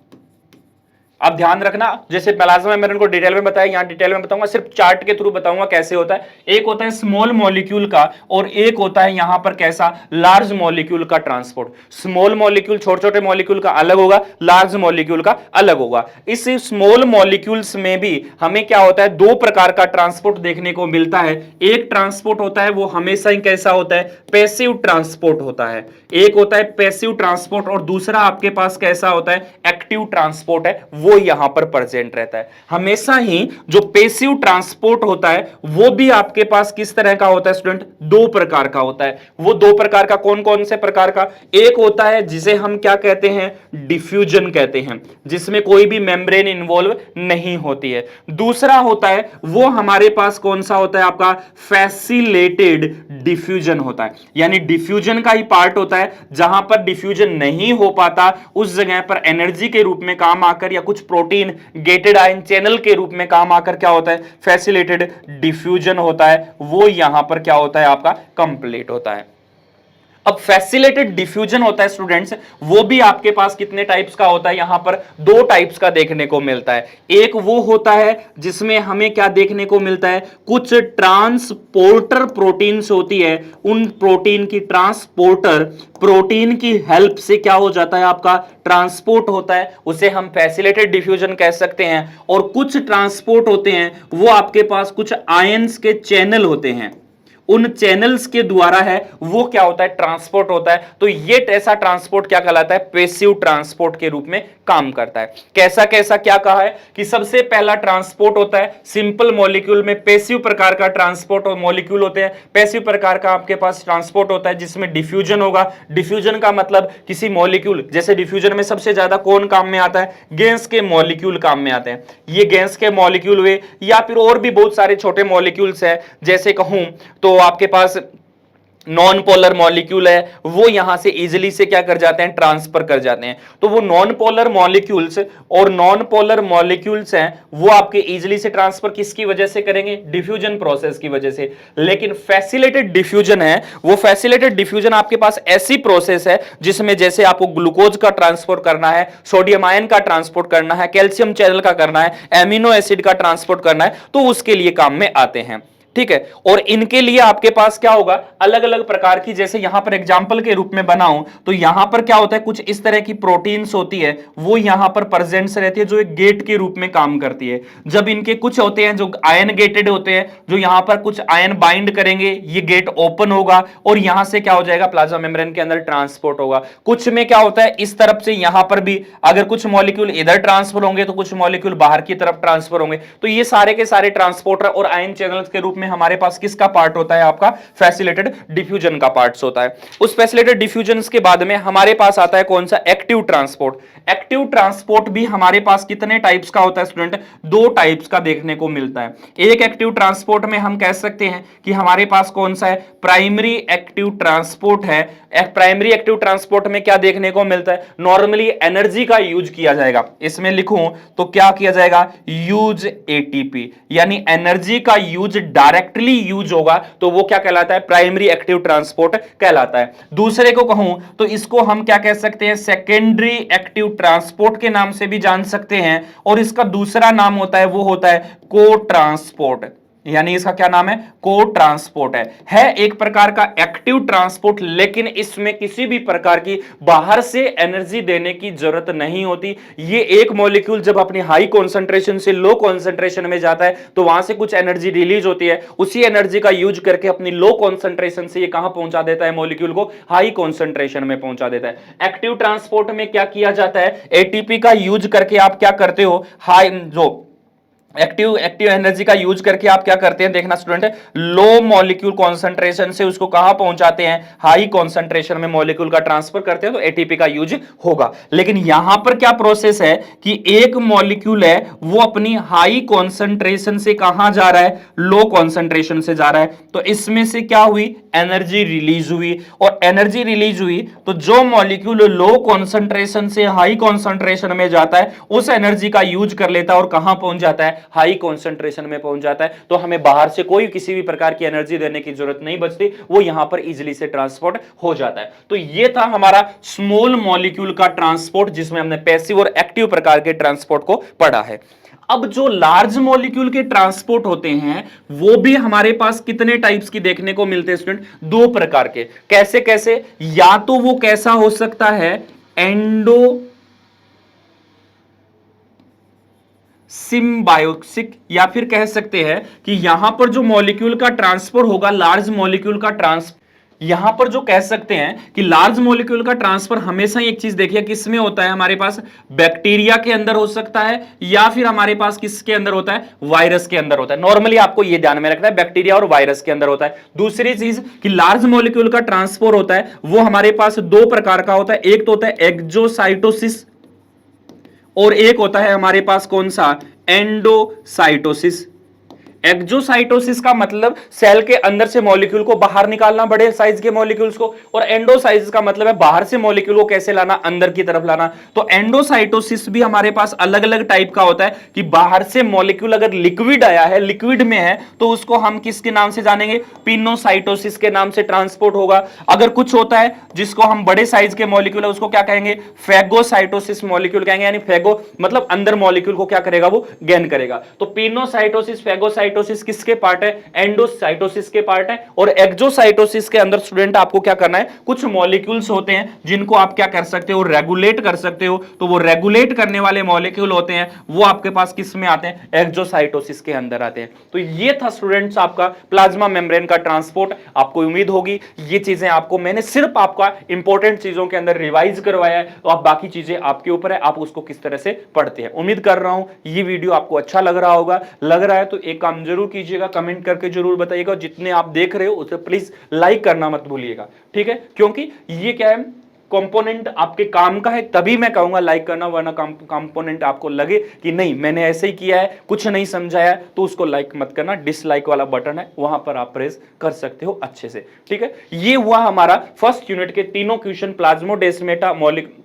आप ध्यान रखना, जैसे प्लाज्मा मेम्ब्रेन को डिटेल में बताया, यहां डिटेल में बताऊंगा, सिर्फ चार्ट के थ्रू बताऊंगा कैसे होता है। एक होता है स्मॉल मॉलिक्यूल का और एक होता है यहां पर कैसा, लार्ज मॉलिक्यूल का ट्रांसपोर्ट। स्मॉल मॉलिक्यूल छोटे छोटे मॉलिक्यूल का अलग होगा, लार्ज मॉलिक्यूल का अलग होगा। इस स्मॉल मॉलिक्यूल्स में भी हमें क्या होता है, दो प्रकार का ट्रांसपोर्ट देखने को मिलता है। एक ट्रांसपोर्ट होता है वो हमेशा ही कैसा होता है, पैसिव ट्रांसपोर्ट होता है। एक होता है पैसिव ट्रांसपोर्ट और दूसरा आपके पास कैसा होता है, एक्टिव ट्रांसपोर्ट है, वो यहां पर प्रेजेंट रहता है। हमेशा ही जो पैसिव ट्रांसपोर्ट होता है वो भी आपके पास किस तरह का होता है स्टूडेंट, दो प्रकार का होता है। वो दो प्रकार का कौन कौन से प्रकार का, एक होता है जिसे हम क्या कहते हैं, डिफ्यूजन कहते हैं, जिसमें कोई भी मेम्ब्रेन इन्वॉल्व नहीं होती है। दूसरा होता है वो हमारे पास कौन सा होता है, आपका फैसिलेटेड डिफ्यूजन होता है। यानी डिफ्यूजन का ही पार्ट होता है, जहां पर डिफ्यूजन नहीं हो पाता उस जगह पर एनर्जी के रूप में काम आकर या कुछ प्रोटीन गेटेड आयन चैनल के रूप में काम आकर क्या होता है, फैसिलिटेटेड डिफ्यूजन होता है। वो यहां पर क्या होता है, आपका कंप्लीट होता है। अब फैसिलिटेटेड डिफ्यूजन होता है स्टूडेंट्स, वो भी आपके पास कितने टाइप्स का होता है, यहां पर दो टाइप्स का देखने को मिलता है। एक वो होता है जिसमें हमें क्या देखने को मिलता है, कुछ ट्रांसपोर्टर प्रोटीन्स होती है, उन प्रोटीन की ट्रांसपोर्टर प्रोटीन की हेल्प से क्या हो जाता है, आपका ट्रांसपोर्ट होता है, उसे हम फैसिलिटेटेड डिफ्यूजन कह सकते हैं। और कुछ ट्रांसपोर्ट होते हैं वो आपके पास कुछ आयंस के चैनल होते हैं, उन चैनल्स के द्वारा है, वो क्या होता है, ट्रांसपोर्ट होता है। तो ये ऐसा ट्रांसपोर्ट क्या कहलाता है, पैसिव ट्रांसपोर्ट के रूप में काम करता है। कैसा कैसा क्या कहा है कि सबसे पहला ट्रांसपोर्ट होता है सिंपल मॉलिक्यूल में, पैसिव प्रकार का ट्रांसपोर्ट और मॉलिक्यूल होते हैं। पैसिव प्रकार का आपके पास ट्रांसपोर्ट होता है जिसमें डिफ्यूजन होगा। डिफ्यूजन का मतलब किसी मॉलिक्यूल, जैसे डिफ्यूजन में सबसे ज्यादा कौन काम में आता है, गैस के मॉलिक्यूल काम में आते हैं। ये गैस के मॉलिक्यूल हुए या फिर और भी बहुत सारे छोटे मॉलिक्यूल्स है, जैसे कहूं तो आपके पास नॉन पोलर मॉलिक्यूल है, वो यहां से इजीली से क्या कर जाते हैं, ट्रांसफर कर जाते हैं। तो वो नॉन पोलर मॉलिक्यूल्स और नॉन पोलर मॉलिक्यूल्स हैं, वो आपके इजीली से ट्रांसफर किसकी वजह से करेंगे, डिफ्यूजन प्रोसेस की वजह से। लेकिन फैसिलिटेटेड डिफ्यूजन है, वो फैसिलिटेटेड डिफ्यूजन आपके पास ऐसी प्रोसेस है जिसमें जैसे आपको ग्लूकोज का ट्रांसपोर्ट करना है, सोडियम आयन का ट्रांसपोर्ट करना है, कैल्शियम चैनल का करना है, एमिनो एसिड का ट्रांसपोर्ट करना है, तो उसके लिए काम में आते हैं। ठीक है, और इनके लिए आपके पास क्या होगा, अलग अलग प्रकार की, जैसे यहां पर एग्जांपल के रूप में बनाऊं तो यहां पर क्या होता है, कुछ इस तरह की प्रोटीन्स होती है, वो यहां पर प्रेजेंट रहती है, जो एक गेट के रूप में काम करती है। जब इनके कुछ होते हैं जो आयन गेटेड होते हैं, जो यहां पर कुछ आयन बाइंड करेंगे, ये गेट ओपन होगा और यहां से क्या हो जाएगा, प्लाज्मा मेम्ब्रेन के अंदर ट्रांसपोर्ट होगा। कुछ में क्या होता है, इस तरफ से यहां पर भी अगर कुछ मॉलिक्यूल इधर ट्रांसफर होंगे तो कुछ मॉलिक्यूल बाहर की तरफ ट्रांसफर होंगे। तो ये सारे के सारे ट्रांसपोर्टर और आयन चैनल्स के रूप में हमारे पास किसका पार्ट होता है, आपका फैसिलिटेटेड डिफ्यूजन का पार्ट होता है। उस फैसिलिटेटेड डिफ्यूजन के बाद में हमारे पास आता है कौन सा, एक्टिव ट्रांसपोर्ट। एक्टिव ट्रांसपोर्ट भी हमारे पास कितने टाइप्स का होता है स्टूडेंट, दो टाइप्स का देखने को मिलता है। एक एक्टिव ट्रांसपोर्ट में हम कह सकते हैं कि हमारे पास कौन सा है, प्राइमरी एक्टिव ट्रांसपोर्ट है। प्राइमरी एक्टिव ट्रांसपोर्ट में क्या देखने को मिलता है, नॉर्मली एनर्जी का यूज किया जाएगा। इसमें लिखूं तो क्या किया जाएगा, यूज एटीपी, यानी एनर्जी का यूज डायरेक्टली यूज होगा, तो वो क्या कहलाता है, प्राइमरी एक्टिव ट्रांसपोर्ट कहलाता है। दूसरे को कहूं तो इसको हम क्या कह सकते हैं, सेकेंडरी एक्टिव ट्रांसपोर्ट के नाम से भी जान सकते हैं। और इसका दूसरा नाम होता है, वो होता है को ट्रांसपोर्ट, यानी इसका क्या नाम है, को ट्रांसपोर्ट है एक प्रकार का एक्टिव ट्रांसपोर्ट, लेकिन इसमें किसी भी प्रकार की बाहर से एनर्जी देने की जरूरत नहीं होती। ये एक मॉलिक्यूल जब अपनी हाई कॉन्सेंट्रेशन से लो कॉन्सेंट्रेशन में जाता है तो वहां से कुछ एनर्जी रिलीज होती है, उसी एनर्जी का यूज करके अपनी लो कॉन्सेंट्रेशन से ये कहां पहुंचा देता है, मॉलिक्यूल को हाई कॉन्सेंट्रेशन में पहुंचा देता है। एक्टिव ट्रांसपोर्ट में क्या किया जाता है, एटीपी का यूज करके आप क्या करते हो, हाई जो एक्टिव एनर्जी का यूज करके आप क्या करते हैं, देखना स्टूडेंट, लो मॉलिक्यूल कॉन्सेंट्रेशन से उसको कहां पहुंचाते हैं, हाई कॉन्सेंट्रेशन में मॉलिक्यूल का ट्रांसफर करते हैं, तो एटीपी का यूज होगा। लेकिन यहां पर क्या प्रोसेस है कि एक मॉलिक्यूल है वो अपनी हाई कॉन्सेंट्रेशन से कहां जा रहा है, लो कॉन्सेंट्रेशन से जा रहा है, तो इसमें से क्या हुई, एनर्जी रिलीज हुई, और एनर्जी रिलीज हुई तो जो मॉलिक्यूल लो कॉन्सेंट्रेशन से हाई कॉन्सेंट्रेशन में जाता है उस एनर्जी का यूज कर लेता है और कहां पहुंच जाता है, हाई कॉन्सेंट्रेशन में पहुंच जाता है। तो हमें बाहर से कोई किसी भी प्रकार की एनर्जी देने की जरूरत नहीं बचती, वो यहां पर इजीली से ट्रांसपोर्ट हो जाता है। तो ये था हमारा स्मॉल मॉलिक्यूल का ट्रांसपोर्ट, जिसमें हमने पैसिव और एक्टिव प्रकार के ट्रांसपोर्ट को पढ़ा है। अब जो लार्ज मॉलिक्यूल के ट्रांसपोर्ट होते हैं वो भी हमारे पास कितने टाइप्स की देखने को मिलते हैं स्टूडेंट, दो प्रकार के। कैसे कैसे, या तो वो कैसा हो सकता है, एंडो सिम्बायोटिक, या फिर कह सकते हैं कि यहां पर जो मॉलिक्यूल का ट्रांसफर होगा, लार्ज मॉलिक्यूल का यहां पर जो कह सकते हैं कि लार्ज मॉलिक्यूल का ट्रांसफर हमेशा ही एक चीज देखिए किसमें होता है, हमारे पास बैक्टीरिया के अंदर हो सकता है या फिर हमारे पास किसके अंदर होता है, वायरस के अंदर होता है। नॉर्मली आपको यह ध्यान में रखना है, बैक्टीरिया और वायरस के अंदर होता है। दूसरी चीज कि लार्ज मॉलिक्यूल का ट्रांसफर होता है वो हमारे पास दो प्रकार का होता है, एक तो होता है एक्सोसाइटोसिस और एक होता है हमारे पास कौन सा, एंडोसाइटोसिस। एक्सोसाइटोसिस का मतलब सेल के अंदर से मॉलिक्यूल को बाहर निकालना, बड़े साइज के मॉलिक्यूल्स को, और एंडोसाइटोसिस का मतलब है बाहर से मॉलिक्यूल को कैसे लाना, अंदर की तरफ लाना। तो एंडोसाइटोसिस भी हमारे पास अलग अलग टाइप का होता है कि बाहर से मॉलिक्यूल अगर लिक्विड आया है, लिक्विड में है, तो उसको हम किसके नाम से जानेंगे, पिनोसाइटोसिस के नाम से ट्रांसपोर्ट होगा। अगर कुछ होता है जिसको हम बड़े साइज के मॉलिक्यूल है उसको क्या कहेंगे, फेगोसाइटोसिस मॉलिक्यूल कहेंगे, यानी फेगो मतलब अंदर मॉलिक्यूल को क्या करेगा, वो गेन करेगा। तो पिनोसाइटोसिस, फेगोसाइटोसिस किसके पार्ट है, एंडोसाइटोसिस के पार्ट है। और एक्सोसाइटोसिस के अंदर स्टूडेंट आपको क्या करना है, कुछ मॉलिक्यूल्स होते हैं जिनको आप क्या कर सकते हो, रेगुलेट कर सकते हो। तो वो रेगुलेट करने वाले मॉलिक्यूल होते हैं, वो आपके पास किस में आते हैं, एक्सोसाइटोसिस के अंदर आते हैं। तो ये था स्टूडेंट्स आपका प्लाज्मा मेम्ब्रेन का ट्रांसपोर्ट। आपको उम्मीद होगी ये चीजें आपको मैंने सिर्फ आपका इंपॉर्टेंट चीजों के अंदर रिवाइज करवाया है, तो आप बाकी चीजें आपके ऊपर है, आप उसको किस तरह से पढ़ते हैं। उम्मीद कर रहा हूं ये वीडियो आपको अच्छा लग रहा होगा। लग रहा है तो एक काम जरूर कीजिएगा, कमेंट करके जरूर बताइएगा। जितने आप देख रहे हो उसे प्लीज लाइक करना मत भूलिएगा, ठीक है, क्योंकि ये क्या है, कंपोनेंट आपके काम का है, तभी मैं कहूंगा लाइक करना, वरना कंपोनेंट आपको लगे कि नहीं मैंने ऐसे ही किया है, कुछ नहीं समझाया, तो उसको लाइक मत करना। डिसलाइक वाला बटन है, वहां पर आप प्रेस कर सकते हो अच्छे से, ठीक है। ये हुआ हमारा फर्स्ट यूनिट के तीनों क्वेश्चन, प्लाज्मोडेस्माटा, मॉलिक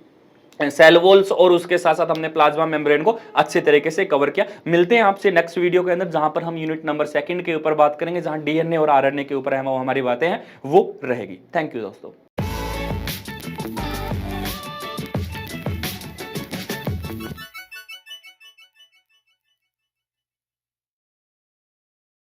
सेल वॉल्स, और उसके साथ साथ हमने प्लाज्मा मेम्ब्रेन को अच्छे तरीके से कवर किया। मिलते हैं आपसे नेक्स्ट वीडियो के अंदर, जहां पर हम यूनिट नंबर 2 के ऊपर बात करेंगे, जहां डीएनए और आरएनए के ऊपर हमारी बातें हैं वो रहेगी। थैंक यू दोस्तों।